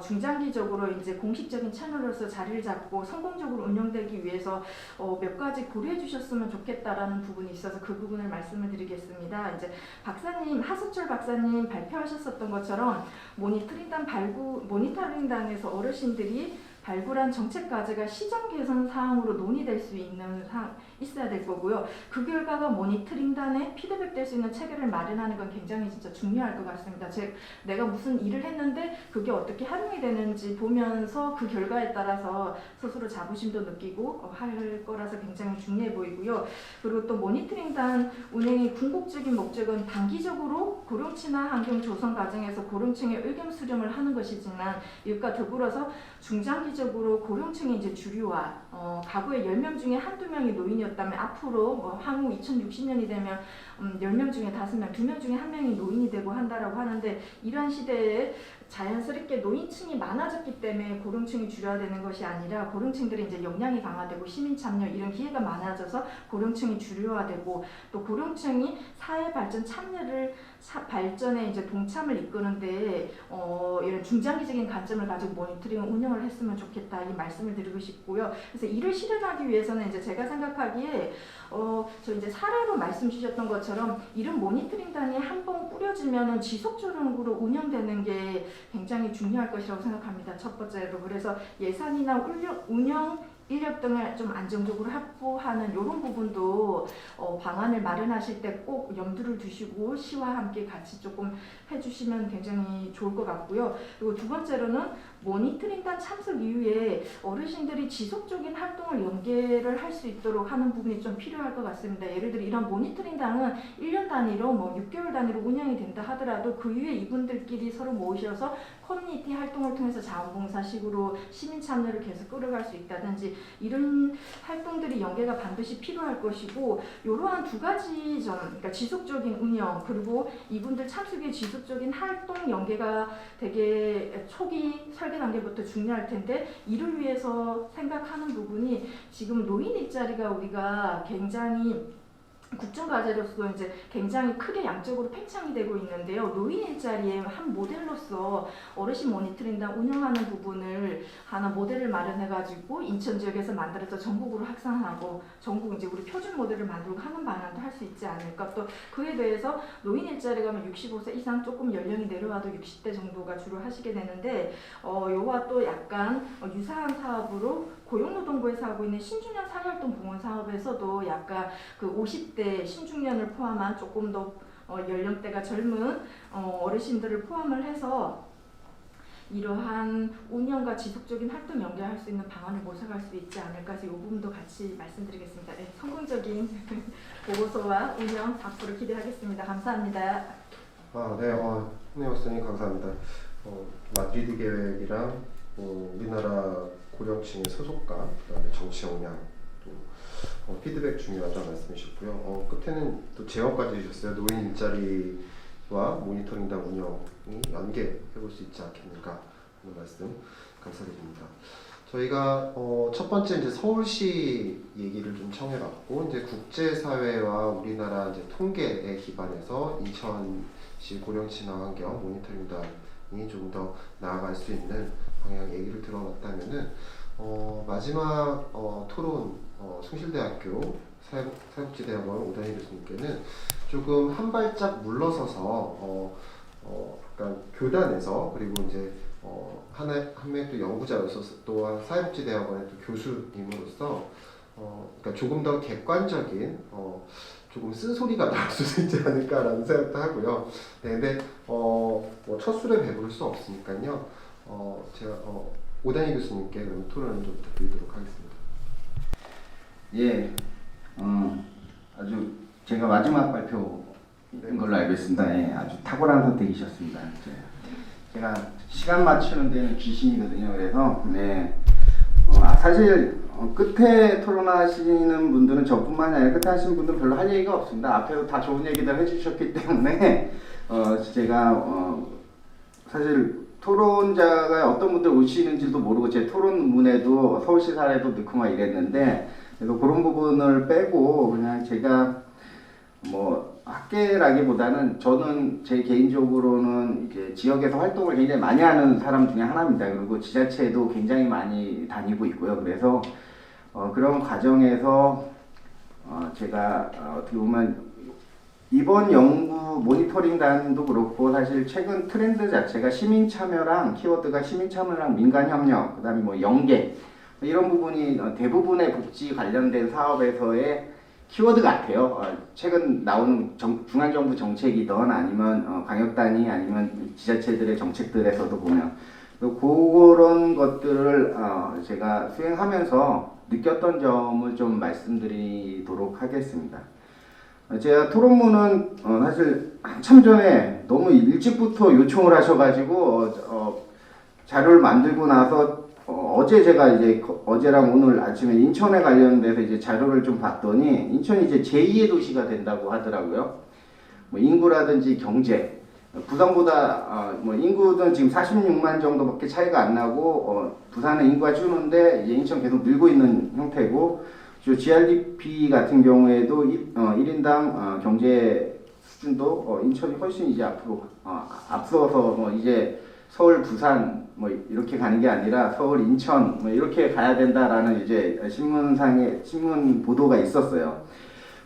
중장기적으로 이제 공식적인 채널로서 자리를 잡고 성공적으로 운영되기 위해서 몇 가지 고려해 주셨으면 좋겠다라는 부분이 있어서 그 부분을 말씀을 드리겠습니다. 이제 하수철 박사님 발표하셨었던 것처럼 모니터링단에서 어르신들이 발굴한 정책 과제가 시정 개선 사항으로 논의될 수 있어야 될 거고요. 그 결과가 모니터링단에 피드백될 수 있는 체계를 마련하는 건 굉장히 진짜 중요할 것 같습니다. 내가 무슨 일을 했는데 그게 어떻게 활용이 되는지 보면서 그 결과에 따라서 스스로 자부심도 느끼고 할 거라서 굉장히 중요해 보이고요. 그리고 또 모니터링단 운영의 궁극적인 목적은 단기적으로 고령친화 환경 조성 과정에서 고령층의 의견 수렴을 하는 것이지만, 이것과 더불어서 중장기적으로 고령층의 이제 주류화, 과거에 10명 중에 한두 명이 노인이었다면 앞으로 향후 2060년이 되면 10명 중에 5명, 2명 중에 1명이 노인이 되고 한다라고 하는데, 이러한 시대에 자연스럽게 노인층이 많아졌기 때문에 고령층이 줄여되는 것이 아니라 고령층들이 이제 역량이 강화되고 시민 참여 이런 기회가 많아져서 고령층이 주류화되고, 또 고령층이 사회 발전 발전에 이제 동참을 이끄는데 이런 중장기적인 관점을 가지고 모니터링 운영을 했으면 좋겠다, 이 말씀을 드리고 싶고요. 그래서 이를 실현하기 위해서는 이제 제가 생각하기에 저 이제 사례로 말씀 주셨던 것처럼 이런 모니터링단이 한번 꾸려지면은 지속적으로 운영되는 게 굉장히 중요할 것이라고 생각합니다. 첫 번째로. 그래서 예산이나 운영 인력 등을 좀 안정적으로 확보하는 이런 부분도 방안을 마련하실 때 꼭 염두를 두시고 시와 함께 같이 조금 해주시면 굉장히 좋을 것 같고요. 그리고 두 번째로는 모니터링단 참석 이후에 어르신들이 지속적인 활동을 연계를 할 수 있도록 하는 부분이 좀 필요할 것 같습니다. 예를 들어 이런 모니터링단은 1년 단위로 6개월 단위로 운영이 된다 하더라도 그 이후에 이분들끼리 서로 모이셔서 커뮤니티 활동을 통해서 자원봉사식으로 시민 참여를 계속 끌어갈 수 있다든지, 이런 활동들이 연계가 반드시 필요할 것이고, 이러한 두 가지 점, 그러니까 지속적인 운영 그리고 이분들 참석의 지속적인 활동 연계가 되게 초기 설계 단계부터 중요할 텐데, 이를 위해서 생각하는 부분이 지금 노인 일자리가 우리가 굉장히 국정과제로서 이제 굉장히 크게 양적으로 팽창이 되고 있는데요. 노인 일자리의 한 모델로서 어르신 모니터링단 운영하는 부분을 하나 모델을 마련해가지고 인천 지역에서 만들어서 전국으로 확산하고 전국 이제 우리 표준 모델을 만들고 하는 방안도 할 수 있지 않을까. 또 그에 대해서 노인 일자리가 65세 이상 조금 연령이 내려와도 60대 정도가 주로 하시게 되는데 요와 또 약간 유사한 사업으로 고용노동부에서 하고 있는 신중년 사회활동 봉헌 사업에서도 약간 그 50대 신중년을 포함한 조금 더 연령대가 젊은 어르신들을 포함을 해서 이러한 운영과 지속적인 활동 연계할 수 있는 방안을 모색할 수 있지 않을까 해서 이 부분도 같이 말씀드리겠습니다. 네, 성공적인 보고서와 운영 앞으로 기대하겠습니다. 감사합니다. 네, 홍래 박사님 감사합니다. 마드리드 계획이랑 우리나라 고령층의 소속감, 그다음에 정치 역량, 또 피드백 중요하다는 말씀이셨고요. 끝에는 또 제언까지 주셨어요. 노인 일자리와 모니터링단 운영이 연계해볼 수 있지 않겠는가 하는 말씀 감사드립니다. 저희가 첫 번째 이제 서울시 얘기를 좀 청해봤고, 이제 국제사회와 우리나라 이제 통계에 기반해서 인천시 고령친화 환경 모니터링단이 좀 더 나아갈 수 있는 방향 얘기를 들어봤다면은 마지막 토론 숭실대학교 사회복지대학원 오다니 교수님께는 조금 한 발짝 물러서서 약간 교단에서 그리고 이제 한 명의 또 연구자로서 또한 사회복지대학원의 또 교수님으로서 그러니까 조금 더 객관적인 조금 쓴소리가 나올 수도 있지 않을까라는 생각도 하고요. 네, 근데 뭐 첫 술에 배부를 수 없으니까요. 제가 오다니 교수님께 그럼 토론을 좀 부탁드리도록 하겠습니다. 예, 아주 제가 마지막 발표인 걸로 알고 있습니다. 예, 아주 탁월한 선택이셨습니다. 제가 시간 맞추는 데는 귀신이거든요. 그래서 네, 사실 끝에 토론하시는 분들은 저뿐만이 아니라 끝에 하시는 분들은 별로 할 얘기가 없습니다. 앞에서 다 좋은 얘기들 해주셨기 때문에 제가 사실 토론자가 어떤 분들 오시는지도 모르고 제 토론문에도 서울시 사례도 넣고 막 이랬는데, 그래서 그런 부분을 빼고 그냥 제가 뭐 학계라기보다는 저는 제 개인적으로는 이제 지역에서 활동을 굉장히 많이 하는 사람 중에 하나입니다. 그리고 지자체도 굉장히 많이 다니고 있고요. 그래서 그런 과정에서 제가 어떻게 보면 이번 연구 모니터링단도 그렇고 사실 최근 트렌드 자체가 시민 참여랑 키워드가 시민 참여랑 민간 협력, 그다음에 뭐 연계 이런 부분이 대부분의 복지 관련된 사업에서의 키워드 같아요. 최근 나오는 중앙정부 정책이든 아니면 광역단위 아니면 지자체들의 정책들에서도 보면 그런 것들을 제가 수행하면서 느꼈던 점을 좀 말씀드리도록 하겠습니다. 제가 토론문은 사실 한참 전에 너무 일찍부터 요청을 하셔가지고 자료를 만들고 나서 어제 제가 이제 어제랑 오늘 아침에 인천에 관련돼서 이제 자료를 좀 봤더니 인천이 이제 제2의 도시가 된다고 하더라고요. 뭐 인구라든지 경제, 부산보다 뭐 인구는 지금 46만 정도밖에 차이가 안 나고 부산은 인구가 줄는데 이제 인천 계속 늘고 있는 형태고, GRDP 같은 경우에도 1인당 경제 수준도 인천이 훨씬 이제 앞으로 앞서서 뭐 이제 서울, 부산 뭐 이렇게 가는 게 아니라 서울, 인천 뭐 이렇게 가야 된다라는 이제 신문 보도가 있었어요.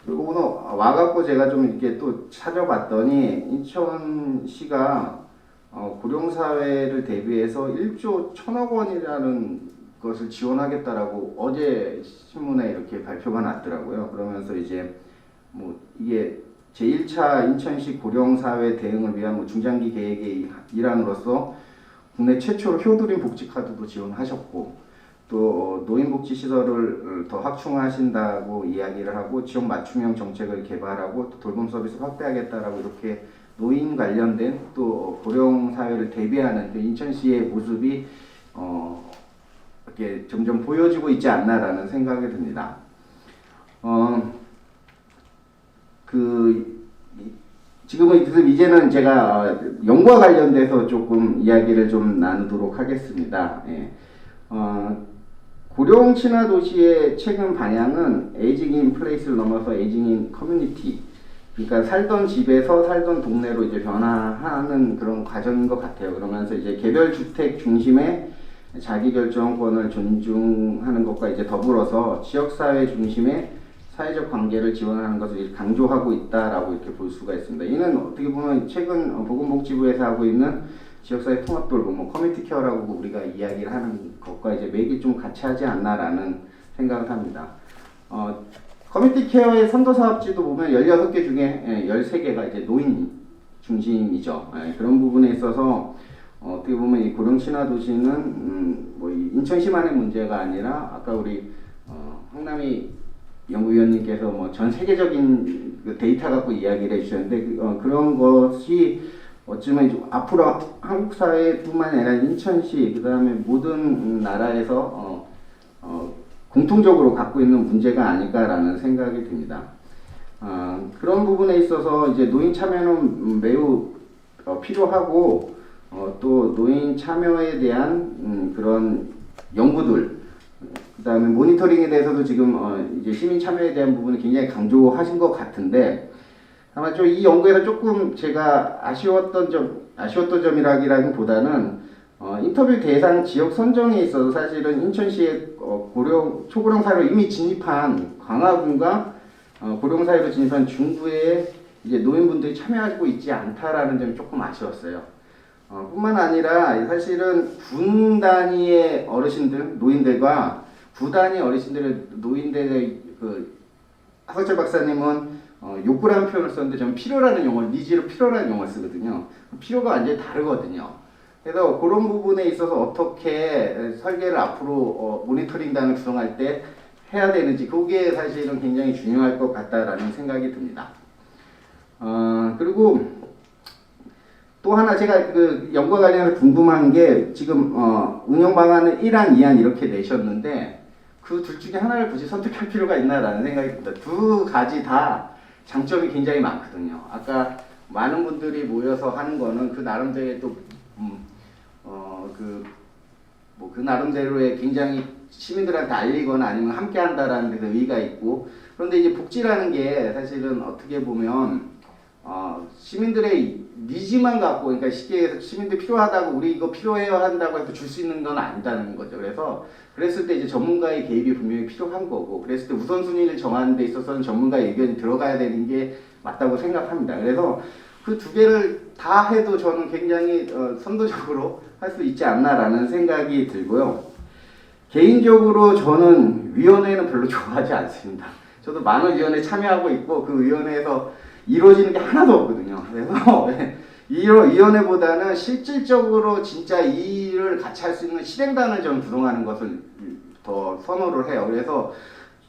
그리고 오늘 와갖고 제가 좀 이렇게 또 찾아봤더니 인천시가 고령사회를 대비해서 1조 1,000억 원이라는 것을 지원하겠다라고 어제 신문에 이렇게 발표가 났더라고요. 그러면서 이제 뭐 이게 제1차 인천시 고령사회 대응을 위한 뭐 중장기 계획의 일환으로서 국내 최초로 효드림 복지카드도 지원하셨고, 또 노인복지시설을 더 확충하신다고 이야기를 하고 지역 맞춤형 정책을 개발하고 또 돌봄 서비스 확대하겠다라고 이렇게 노인 관련된 또 고령사회를 대비하는 그 인천시의 모습이 이렇게 점점 보여지고 있지 않나라는 생각이 듭니다. 지금은 이제는 제가 연구와 관련돼서 조금 이야기를 좀 나누도록 하겠습니다. 예. 고령 친화 도시의 최근 방향은 에이징 인 플레이스를 넘어서 에이징 인 커뮤니티, 그러니까 살던 집에서 살던 동네로 이제 변화하는 그런 과정인 것 같아요. 그러면서 이제 개별 주택 중심의 자기결정권을 존중하는 것과 이제 더불어서 지역사회 중심의 사회적 관계를 지원하는 것을 강조하고 있다라고 이렇게 볼 수가 있습니다. 이는 어떻게 보면 최근 보건복지부에서 하고 있는 지역사회 통합돌봄, 뭐 커뮤니티 케어라고 우리가 이야기를 하는 것과 이제 맥이 좀 같이 하지 않나라는 생각을 합니다. 커뮤니티 케어의 선도 사업지도 보면 16개 중에 13개가 이제 노인 중심이죠. 그런 부분에 있어서 어떻게 보면 이 고령 친화 도시는 뭐 인천시만의 문제가 아니라 아까 우리 황남희 연구위원님께서 뭐 전 세계적인 그 데이터 갖고 이야기를 해주셨는데 그런 것이 어쩌면 앞으로 한국 사회뿐만 아니라 인천시 그 다음에 모든 나라에서 공통적으로 갖고 있는 문제가 아닐까라는 생각이 듭니다. 그런 부분에 있어서 이제 노인 참여는 매우 필요하고 또 노인 참여에 대한 그런 연구들, 그 다음에 모니터링에 대해서도 지금 이제 시민 참여에 대한 부분을 굉장히 강조하신 것 같은데 아마 좀 이 연구에서 조금 제가 아쉬웠던 점이라기보다는 인터뷰 대상 지역 선정에 있어서 사실은 인천시의 초고령 사회로 이미 진입한 광화군과 고령 사회로 진입한 중구에 이제 노인분들이 참여하고 있지 않다라는 점이 조금 아쉬웠어요. 뿐만 아니라 사실은 군 단위의 어르신들, 노인들과 구 단위 어르신들의 노인들의 하석철 박사님은 욕구라는 표현을 썼는데 저는 필요라는 용어를, 니즈로 필요라는 용어를 쓰거든요. 필요가 완전히 다르거든요. 그래서 그런 부분에 있어서 어떻게 설계를 앞으로 모니터링단을 구성할 때 해야 되는지 그게 사실은 굉장히 중요할 것 같다라는 생각이 듭니다. 그리고 또 하나 제가 그 연구와 관련해서 궁금한 게 지금 운영 방안은 1안, 2안 이렇게 내셨는데 그 둘 중에 하나를 굳이 선택할 필요가 있나라는 생각이 듭니다. 두 가지 다 장점이 굉장히 많거든요. 아까 많은 분들이 모여서 하는 거는 그 나름대로의 또 그 나름대로의 굉장히 시민들한테 알리거나 아니면 함께 한다라는 데서 의의가 있고, 그런데 이제 복지라는 게 사실은 어떻게 보면 시민들의 니즈만 갖고, 그러니까 쉽게 해서 시민들 필요하다고 우리 이거 필요해요 한다고 해서 줄 수 있는 건 아니다는 거죠. 그래서 그랬을 때 이제 전문가의 개입이 분명히 필요한 거고, 그랬을 때 우선순위를 정하는 데 있어서는 전문가의 의견이 들어가야 되는 게 맞다고 생각합니다. 그래서 그 두 개를 다 해도 저는 굉장히 선도적으로 할 수 있지 않나라는 생각이 들고요. 개인적으로 저는 위원회는 별로 좋아하지 않습니다. 저도 많은 위원회에 참여하고 있고 그 위원회에서 이루어지는 게 하나도 없거든요. 그래서 이 위원회보다는 실질적으로 진짜 이 일을 같이 할 수 있는 실행단을 좀 구성하는 것을 더 선호를 해요. 그래서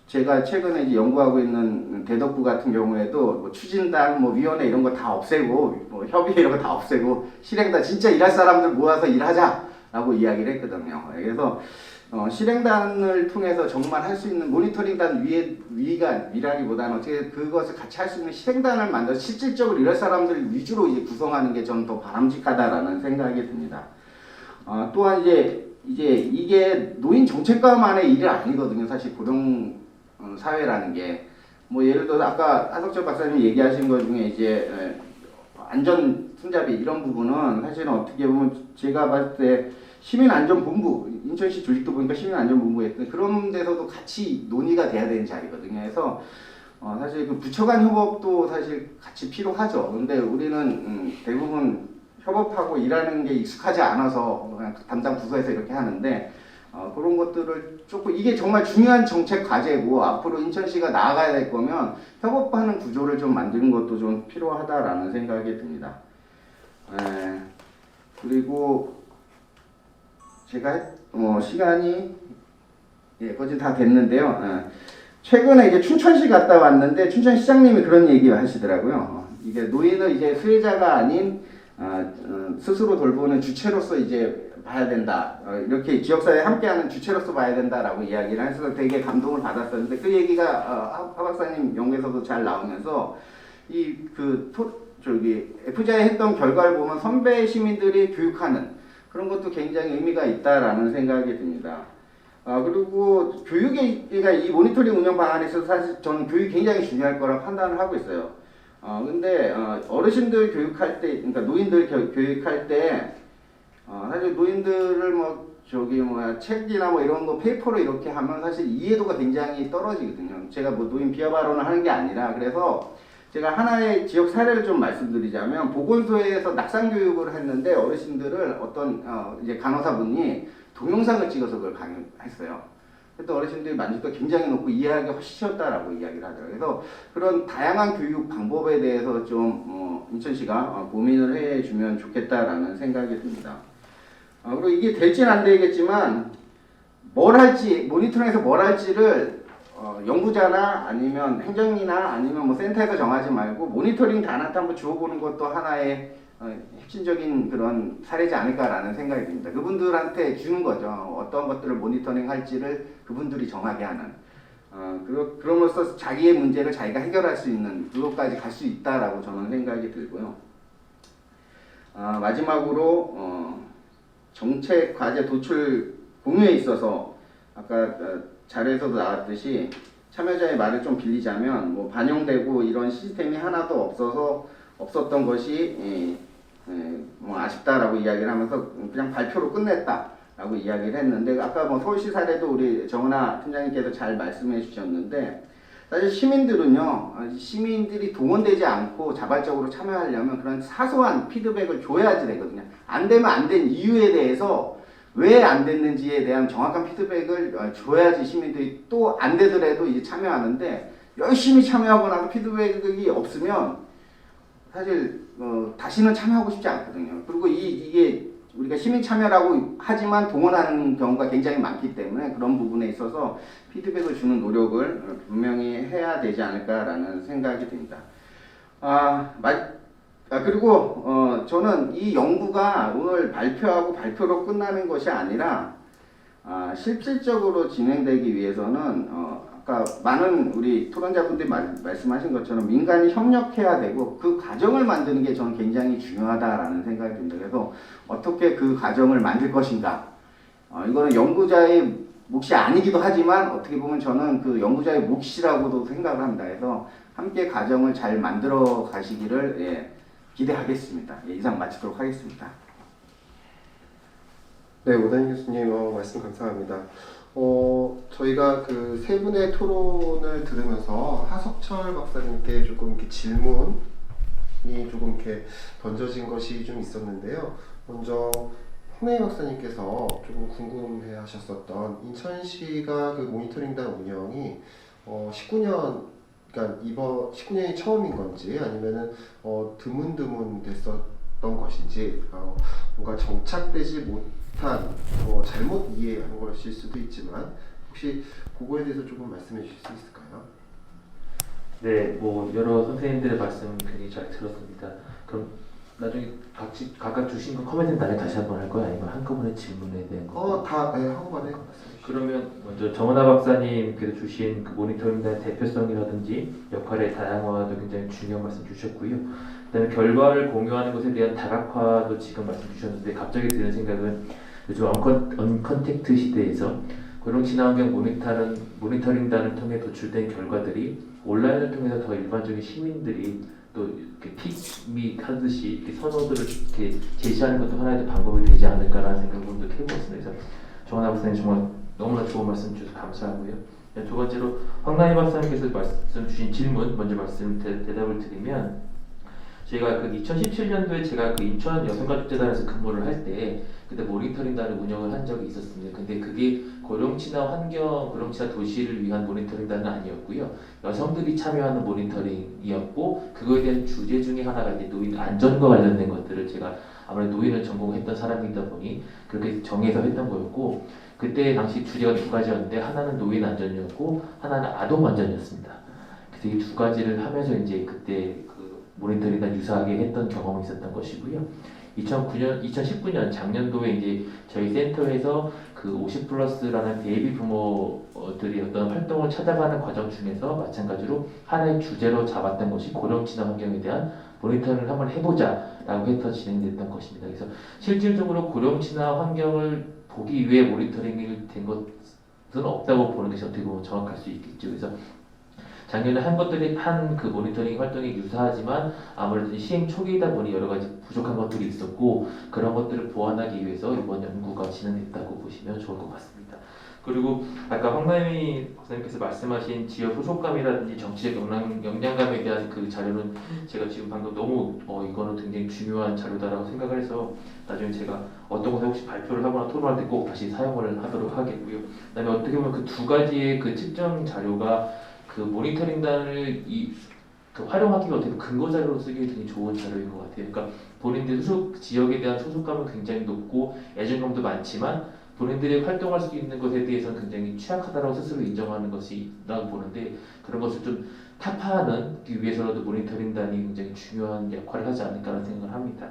제가 최근에 이제 연구하고 있는 대덕구 같은 경우에도 뭐 추진단, 뭐 위원회 이런 거 다 없애고, 뭐 협의회 이런 거 다 없애고 실행단 진짜 일할 사람들 모아서 일하자라고 이야기를 했거든요. 그래서 실행단을 통해서 정말 할 수 있는 모니터링단 위라기보다는 어떻게 그것을 같이 할 수 있는 실행단을 만들어서 실질적으로 일할 사람들 위주로 이제 구성하는 게 저는 더 바람직하다라는 생각이 듭니다. 또한 이제 이게 노인 정책과만의 일이 아니거든요. 사실 고령 사회라는 게 뭐 예를 들어 아까 하석철 박사님 얘기하신 것 중에 이제 안전 손잡이 이런 부분은 사실은 어떻게 보면 제가 봤을 때 시민안전본부, 인천시 조직도 보니까 시민안전본부에 그런 데서도 같이 논의가 돼야 되는 자리거든요. 그래서 사실 그 부처 간 협업도 사실 같이 필요하죠. 근데 우리는 대부분 협업하고 일하는 게 익숙하지 않아서 그냥 담당 부서에서 이렇게 하는데 그런 것들을 조금, 이게 정말 중요한 정책 과제고 앞으로 인천시가 나아가야 될 거면 협업하는 구조를 좀 만드는 것도 좀 필요하다라는 생각이 듭니다. 그리고 제가 시간이 거의 다 됐는데요. 최근에 이제 춘천시 갔다 왔는데 춘천시장님이 그런 얘기 하시더라고요. 이게 노인을 이제 수혜자가 아닌 스스로 돌보는 주체로서 이제 봐야 된다. 이렇게 지역사회에 함께하는 주체로서 봐야 된다라고 이야기를 해서 되게 감동을 받았었는데 그 얘기가 하 박사님 연구에서도 잘 나오면서 FGI 했던 결과를 보면 선배 시민들이 교육하는 그런 것도 굉장히 의미가 있다라는 생각이 듭니다. 그리고 그러니까 이 모니터링 운영 방안에서 사실 저는 교육이 굉장히 중요할 거라 판단을 하고 있어요. 근데 어르신들 교육할 때, 그러니까 노인들 교육할 때 사실 노인들을 책이나 이런 거 페이퍼로 이렇게 하면 사실 이해도가 굉장히 떨어지거든요. 제가 노인 비하 발언을 하는 게 아니라, 그래서 제가 하나의 지역 사례를 좀 말씀드리자면, 보건소에서 낙상 교육을 했는데 어르신들을 어떤 이제 간호사분이 동영상을 찍어서 그걸 강의했어요. 그때 어르신들이 만족도가 굉장히 높고 이해하기 훨씬 쉬웠다라고 이야기를 하더라고요. 그래서 그런 다양한 교육 방법에 대해서 좀 인천시가 고민을 해주면 좋겠다라는 생각이 듭니다. 그리고 이게 될지는 안 되겠지만 뭘 할지, 모니터링에서 뭘 할지를 연구자나 아니면 행정이나 아니면 센터에서 정하지 말고 모니터링 단한테 한번 주어보는 것도 하나의 핵심적인 그런 사례지 않을까라는 생각이 듭니다. 그분들한테 주는 거죠. 어떤 것들을 모니터링 할지를 그분들이 정하게 하는. 그럼으로써 자기의 문제를 자기가 해결할 수 있는 그것까지 갈 수 있다라고 저는 생각이 들고요. 마지막으로 정책 과제 도출 공유에 있어서 아까 자료에서도 나왔듯이 참여자의 말을 좀 빌리자면 반영되고 이런 시스템이 하나도 없었던 것이 아쉽다라고 이야기를 하면서 그냥 발표로 끝냈다라고 이야기를 했는데, 아까 서울시 사례도 우리 정은하 팀장님께서 잘 말씀해 주셨는데, 사실 시민들이 동원되지 않고 자발적으로 참여하려면 그런 사소한 피드백을 줘야지 되거든요. 안 되면 안 된 이유에 대해서 왜 안 됐는지에 대한 정확한 피드백을 줘야지 시민들이 또 안 되더라도 이제 참여하는데, 열심히 참여하고 나서 피드백이 없으면 사실 다시는 참여하고 싶지 않거든요. 그리고 이게 우리가 시민 참여라고 하지만 동원하는 경우가 굉장히 많기 때문에 그런 부분에 있어서 피드백을 주는 노력을 분명히 해야 되지 않을까라는 생각이 듭니다. 그리고 저는 이 연구가 오늘 발표로 끝나는 것이 아니라 실질적으로 진행되기 위해서는 아까 많은 우리 토론자분들이 말씀하신 것처럼 민간이 협력해야 되고 그 과정을 만드는 게 저는 굉장히 중요하다라는 생각이 듭니다. 그래서 어떻게 그 과정을 만들 것인가, 이거는 연구자의 몫이 아니기도 하지만 어떻게 보면 저는 그 연구자의 몫이라고도 생각을 합니다. 그래서 함께 과정을 잘 만들어 가시기를 기대하겠습니다. 이상 마치도록 하겠습니다. 네, 오다니 교수님 말씀 감사합니다. 저희가 그 세 분의 토론을 들으면서 하석철 박사님께 조금 이렇게 질문이 조금 이렇게 던져진 것이 좀 있었는데요. 먼저 홍혜희 박사님께서 조금 궁금해하셨었던 인천시가 그 모니터링단 운영이 19년, 그러니까 이번 19년이 처음인 건지 아니면은 드문드문 됐었던 것인지 뭔가 정착되지 못한 잘못 이해한 것일 수도 있지만 혹시 그거에 대해서 조금 말씀해 주실 수 있을까요? 네, 여러 선생님들의 말씀 굉장히 잘 들었습니다. 그럼 나중에 각각 주신 거 커멘트는 나중에 다시 한번 할 거야? 아니면 한꺼번에 질문에 대한 거? 한꺼번에 말씀해 주시죠. 그러면 먼저 정은하 박사님께서 주신 그 모니터링단의 대표성이라든지 역할의 다양화도 굉장히 중요한 말씀 주셨고요. 그다음에 결과를 공유하는 것에 대한 다각화도 지금 말씀 주셨는데, 갑자기 드는 생각은 요즘 언컨택트 시대에서 고령 친환경 모니터링단을 통해 도출된 결과들이 온라인을 통해서 더 일반적인 시민들이 또 이렇게 픽미 하듯이 이렇게 선호들을 이렇게 제시하는 것도 하나의 방법이 되지 않을까라는 생각을 좀 해보았습니다. 그래서 정은하 박사님 정말 너무나 좋은 말씀 주셔서 감사하고요. 두 번째로 황나희 박사님께서 말씀 주신 질문 먼저 대답을 드리면, 제가 그 2017년도에 제가 그 인천 여성가족재단에서 근무를 할 때 그때 모니터링단을 운영을 한 적이 있었습니다. 근데 그게 고령친화 환경, 고령친화 도시를 위한 모니터링단은 아니었고요. 여성들이 참여하는 모니터링이었고, 그거에 대한 주제 중에 하나가 이제 노인 안전과 관련된 것들을 제가 아무래도 노인을 전공했던 사람이다 보니 그렇게 정해서 했던 거였고, 그때 당시 주제가 두 가지였는데 하나는 노인 안전이었고 하나는 아동 안전이었습니다. 그래서 이 두 가지를 하면서 이제 그때 모니터링단 유사하게 했던 경험이 있었던 것이고요. 2019년 작년도에 이제 저희 센터에서 그 50+라는 베이비 부모들이 어떤 활동을 찾아가는 과정 중에서 마찬가지로 하나의 주제로 잡았던 것이 고령 친화 환경에 대한 모니터링을 한번 해보자라고 해서 진행됐던 것입니다. 그래서 실질적으로 고령 친화 환경을 보기 위해 모니터링이 된 없다고 보는 것이 어떻게 보면 정확할 수 있겠죠. 그래서 작년에 한 것들이 한 그 모니터링 활동이 유사하지만 아무래도 시행 초기이다 보니 여러 가지 부족한 것들이 있었고 그런 것들을 보완하기 위해서 이번 연구가 진행됐다고 보시면 좋을 것 같습니다. 그리고 아까 황남희 박사님께서 말씀하신 지역 소속감이라든지 정치적 역량감에 대한 그 자료는 제가 지금 방금 너무 이거는 굉장히 중요한 자료다라고 생각을 해서 나중에 제가 어떤 곳에 혹시 발표를 하거나 토론할 때 꼭 다시 사용을 하도록 하겠고요. 그다음에 어떻게 보면 그 두 가지의 그 측정 자료가 그 모니터링단을 그 활용하기가 어떻게 보면 근거 자료로 쓰기 굉장히 좋은 자료인 것 같아요. 그러니까 본인들 소속 지역에 대한 소속감은 굉장히 높고 애정감도 많지만 본인들이 활동할 수 있는 것에 대해서는 굉장히 취약하다고 스스로 인정하는 것이라고 보는데 그런 것을 좀 타파하기 위해서라도 모니터링단이 굉장히 중요한 역할을 하지 않을까라는 생각을 합니다.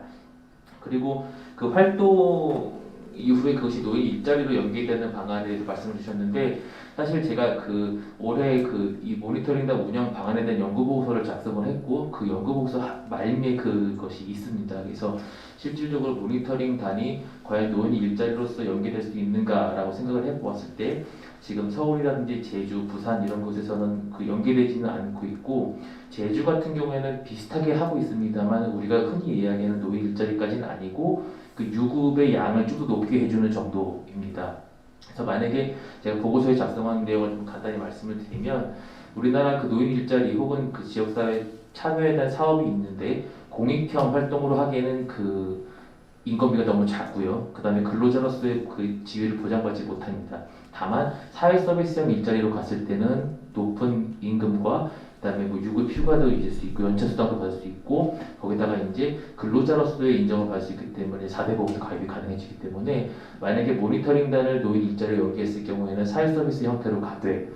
그리고 그 활동 이후에 그것이 노인 일자리로 연계되는 방안에 대해서 말씀을 주셨는데 사실 제가 그 올해 그 이 모니터링단 운영 방안에 대한 연구 보고서를 작성을 했고 그 연구 보고서 말미에 그것이 있습니다. 그래서 실질적으로 모니터링단이 과연 노인 일자리로서 연계될 수 있는가라고 생각을 해보았을 때 지금 서울이라든지 제주, 부산 이런 곳에서는 그 연계되지는 않고 있고 제주 같은 경우에는 비슷하게 하고 있습니다만 우리가 흔히 이야기하는 노인 일자리까지는 아니고 그 유급의 양을 좀 더 높게 해주는 정도입니다. 그래서 만약에 제가 보고서에 작성한 내용을 좀 간단히 말씀을 드리면 우리나라 그 노인 일자리 혹은 그 지역사회 참여에 대한 사업이 있는데 공익형 활동으로 하기에는 그 인건비가 너무 작고요. 그 다음에 근로자로서의 그 지위를 보장받지 못합니다. 다만 사회 서비스형 일자리로 갔을 때는 높은 임금과 그다음에 뭐 유급 휴가도 있을 수 있고 연차 수당도 받을 수 있고 거기다가 이제 근로자로서의 인정을 받을 수 있기 때문에 4대 보험도 가입이 가능해지기 때문에 만약에 모니터링단을 노인 일자리에 연계했을 경우에는 사회 서비스 형태로 가되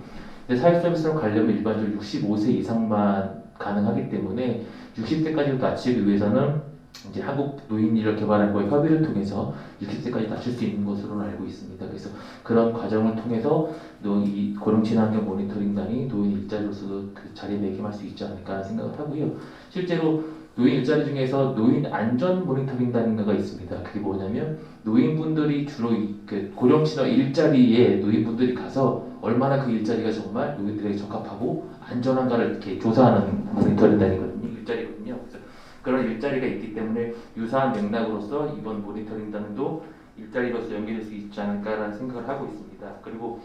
근데 사회 서비스로 가려면 일반적으로 65세 이상만 가능하기 때문에 60세까지도 낮추기 위해서는 이제 한국 노인일을 개발학과의 협의를 통해서 60세까지 낮출 수 있는 것으로는 알고 있습니다. 그래서 그런 과정을 통해서 이 고령친환경 모니터링단이 노인 일자리로서 그 자리에 매김할 수 있지 않을까 생각을 하고요. 실제로 노인 일자리 중에서 노인 안전 모니터링단인가가 있습니다. 그게 뭐냐면 노인분들이 주로 그 고령친환 일자리에 노인분들이 가서 얼마나 그 일자리가 정말 노인들에게 적합하고 안전한가를 이렇게 조사하는 모니터링단이거든요. 일자리거든요. 그래서 그런 일자리가 있기 때문에 유사한 맥락으로서 이번 모니터링단도 일자리로서 연계될 수 있지 않을까라는 생각을 하고 있습니다. 그리고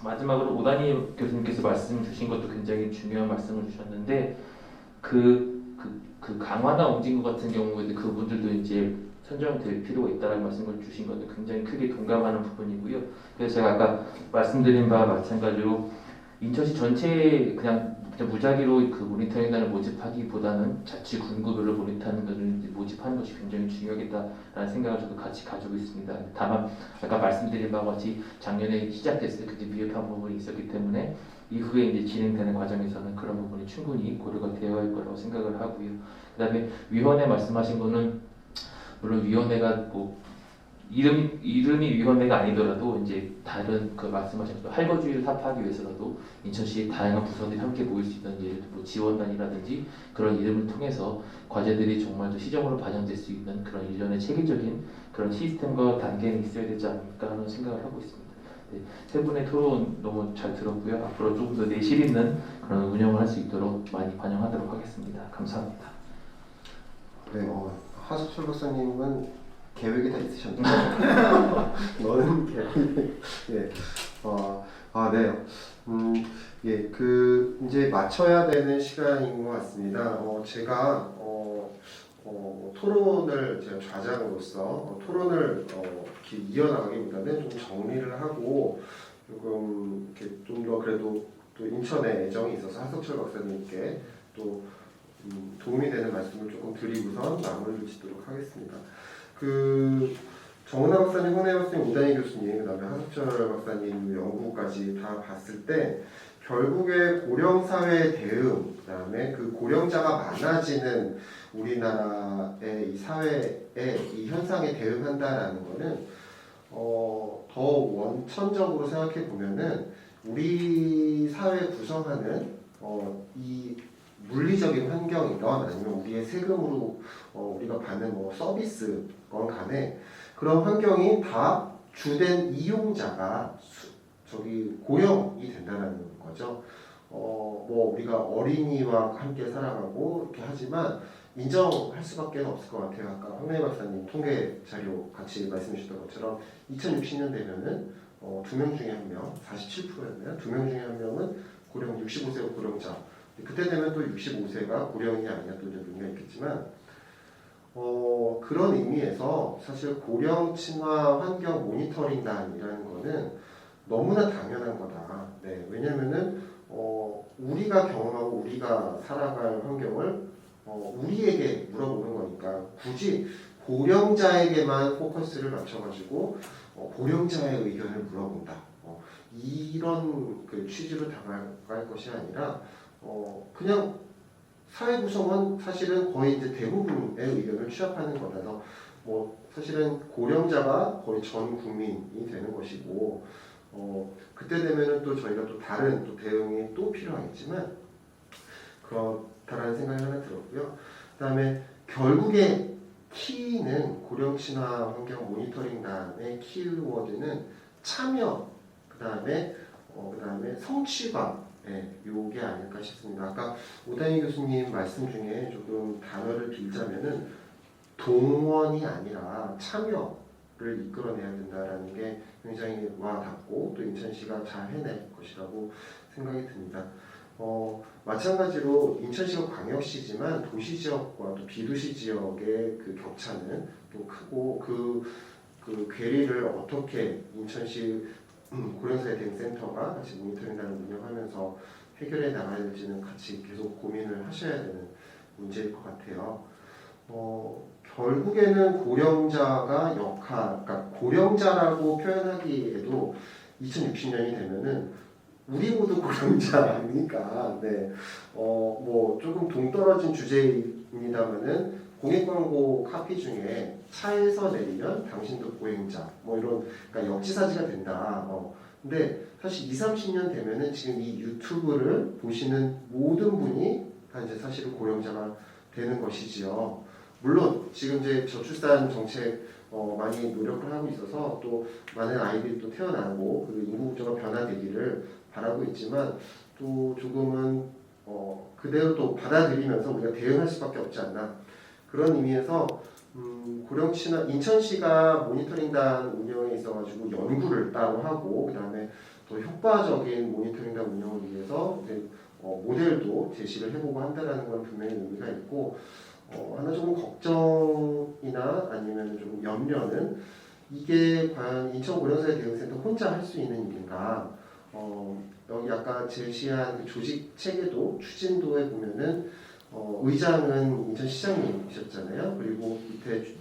마지막으로 오다니 교수님께서 말씀 주신 것도 굉장히 중요한 말씀을 주셨는데 그 강화나 옹진구 같은 경우에도 그분들도 이제 선정될 필요가 있다는 말씀을 주신 것도 굉장히 크게 동감하는 부분이고요. 그래서 제가 아까 말씀드린 바와 마찬가지로 인천시 전체에 그냥 무작위로 그 모니터링단을 모집하기보다는 자치 군구별로 모니터링단을 모집하는 것이 굉장히 중요하겠다라는 생각을 저도 같이 가지고 있습니다. 다만 아까 말씀드린 바와 같이 작년에 시작됐을 때 굉장히 미흡한 부분이 있었기 때문에 이후에 이제 진행되는 과정에서는 그런 부분이 충분히 고려가 되어야 할 거라고 생각을 하고요. 그다음에 위원회 말씀하신 거는 물론 위원회가 뭐 이름이 위원회가 아니더라도 이제 다른 그 말씀하신 할거주의를 타파하기 위해서라도 인천시의 다양한 부서들이 함께 모일 수 있는 예를 들어 뭐 지원단이라든지 그런 이름을 통해서 과제들이 정말 시정으로 반영될 수 있는 그런 일련의 체계적인 그런 시스템과 단계는 있어야 되지 않을까 하는 생각을 하고 있습니다. 네, 세 분의 토론 너무 잘 들었고요. 앞으로 조금 더 내실 있는 그런 운영을 할 수 있도록 많이 반영하도록 하겠습니다. 감사합니다. 네, 하수철 박사님은 계획이 다 있으셨나요? 너는 계획이 예, 네, 예, 이제 맞춰야 되는 시간인 것 같습니다. 제가 토론을 제가 좌장으로서 토론을 이렇게 이어나가기보다는 좀 정리를 하고 조금 이렇게 좀 더 그래도 또 인천에 애정이 있어서 하석철 박사님께 또 도움이 되는 말씀을 조금 드리고선 마무리를 짓도록 하겠습니다. 정은하 박사님, 황래 박사님, 오다니 교수님, 그다음에 하석철 박사님 연구까지 다 봤을 때 결국에 고령사회 대응, 그다음에 그 고령자가 많아지는 우리나라의 이 사회의 이 현상에 대응한다라는 거는 더 원천적으로 생각해 보면은 우리 사회 구성하는 이 물리적인 환경이건 아니면 우리의 세금으로 우리가 받는 뭐 서비스건 간에 그런 환경이 다 주된 이용자가 고령이 된다는 거죠. 뭐 우리가 어린이와 함께 살아가고 이렇게 하지만 인정할 수밖에 없을 것 같아요. 아까 황명희 박사님 통계 자료 같이 말씀해 주셨던 것처럼 2060년 되면은 2명 중에 1명, 47%였나요? 2명 중에 1명은 고령 65세 고령자. 그때 되면 또 65세가 고령이 아니라 또 의미가 있겠지만 그런 의미에서 사실 고령 친화 환경 모니터링단이라는 거는 너무나 당연한 거다. 네, 왜냐면은 우리가 경험하고 우리가 살아갈 환경을 우리에게 물어보는 거니까 굳이 고령자에게만 포커스를 맞춰가지고 고령자의 의견을 물어본다. 이런 그 취지로 다가갈 것이 아니라 그냥 사회 구성원 사실은 거의 이제 대부분의 의견을 취합하는 거라서 뭐 사실은 고령자가 거의 전 국민이 되는 것이고 그때 되면은 또 저희가 또 다른 또 대응이 또 필요하겠지만 그렇다라는 생각이 하나 들었고요. 그다음에 결국에 키는 고령 친화 환경 모니터링단의 키워드는 참여, 그다음에 성취감, 요게 아닐까 싶습니다. 아까 오다희 교수님 말씀 중에 조금 단어를 빌자면은 동원이 아니라 참여를 이끌어내야 된다라는 게 굉장히 와닿고 또 인천시가 잘 해낼 것이라고 생각이 듭니다. 마찬가지로 인천시가 광역시지만 도시 지역과 또 비도시 지역의 그 격차는 또 크고 그 괴리를 어떻게 인천시 고령사회 대응센터가 같이 모니터링단을 운영하면서 해결해 나가야 될지는 같이 계속 고민을 하셔야 되는 문제일 것 같아요. 결국에는 고령자가 그러니까 고령자라고 표현하기에도 2060년이 되면은 우리 모두 고령자 아닙니까? 네. 뭐 조금 동떨어진 주제입니다만은 공익광고 카피 중에 차에서 내리면 당신도 보행자 뭐 이런 그러니까 역지사지가 된다. 근데 사실 20-30년 되면은 지금 이 유튜브를 보시는 모든 분이 다 이제 사실은 고령자가 되는 것이지요. 물론 지금 이제 저출산 정책 많이 노력을 하고 있어서 또 많은 아이들이 또 태어나고 그리고 인구 구조가 변화되기를 바라고 있지만 또 조금은 그대로 또 받아들이면서 우리가 대응할 수밖에 없지 않나 그런 의미에서 고령 친화 인천시가 모니터링단 운영에 있어가지고 연구를 따로 하고 그 다음에 더 효과적인 모니터링단 운영을 위해서 이제 모델도 제시를 해보고 한다라는 건 분명히 의미가 있고 하나 조금 걱정이나 아니면 좀 염려는 이게 과연 인천 고령사회 대응센터 혼자 할 수 있는 일인가? 여기 아까 제시한 그 조직 체계도 추진도에 보면은 의장은 인천시장님이셨잖아요. 그리고 밑에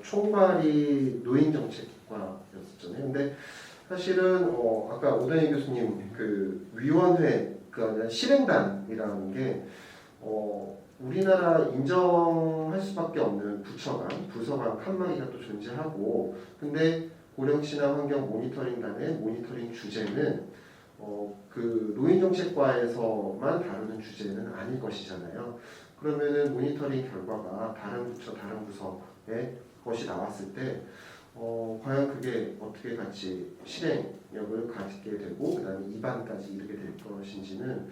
총괄이 노인정책과였었잖아요. 근데 사실은 아까 오다희 교수님 그 위원회 그 아니라 실행단이라는 게 우리나라 인정할 수밖에 없는 부서간 칸막이가 또 존재하고 근데 고령친화 환경 모니터링단의 모니터링 주제는 그 노인정책과에서만 다루는 주제는 아닐 것이잖아요. 그러면은 모니터링 결과가 다른 부처, 다른 부서의 것이 나왔을 때 과연 그게 어떻게 같이 실행력을 가지게 되고 그 다음에 입안까지 이르게 될 것인지는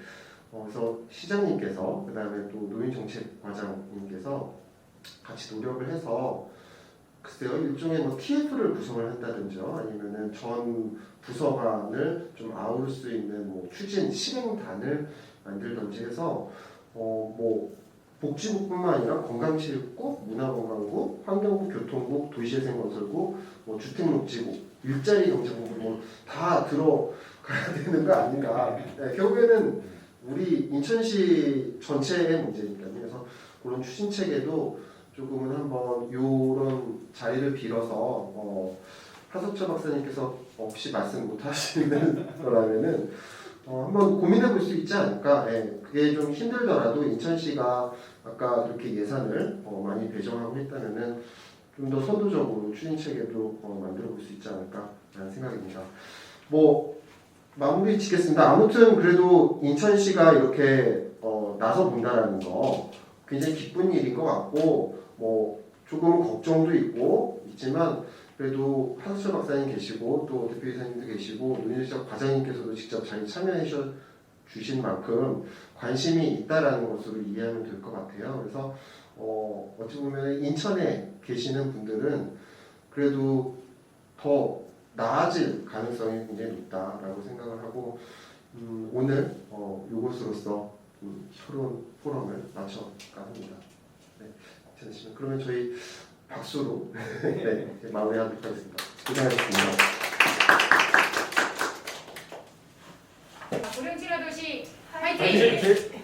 그래서 시장님께서 그 다음에 또 노인정책과장님께서 같이 노력을 해서 글쎄요 일종의 뭐 TF를 구성을 한다든지 아니면은 전 부서관을 좀 아울 수 있는 뭐 추진 실행단을 만들든지 해서 뭐 복지부뿐만 아니라 건강체육국, 문화관광국, 환경부, 교통국, 도시재생건설국, 뭐 주택목지국, 일자리경제국 뭐 다 들어가야 되는 거 아닌가? 네, 결국에는 우리 인천시 전체의 문제니까요. 그래서 그런 추진 체계도 조금은 한번 이런 자리를 빌어서 하석철 박사님께서 혹시 말씀 못 하시는 거라면은 한번 고민해 볼 수 있지 않을까. 예, 그게 좀 힘들더라도 인천시가 아까 그렇게 예산을 많이 배정하고 했다면은 좀 더 선도적으로 추진 체계도 만들어 볼 수 있지 않을까라는 생각입니다. 뭐 마무리 짓겠습니다. 아무튼 그래도 인천시가 이렇게 나서 본다라는 거 굉장히 기쁜 일인 것 같고 뭐 조금 걱정도 있지만 그래도 하수철 박사님 계시고 또 대표이사님도 계시고 노인정책 과장님께서도 직접 자기 참여해 주신 만큼 관심이 있다라는 것으로 이해하면 될 것 같아요. 그래서 어찌 보면 인천에 계시는 분들은 그래도 더 나아질 가능성이 굉장히 높다라고 생각을 하고 오늘 이것으로서 토론 포럼을 마쳐가 합니다. 네, 괜찮으시면 그러면 저희 박수로 네, 이제 마무리하도록 하겠습니다. 고생하셨습니다. 고령진화 도시 화이팅!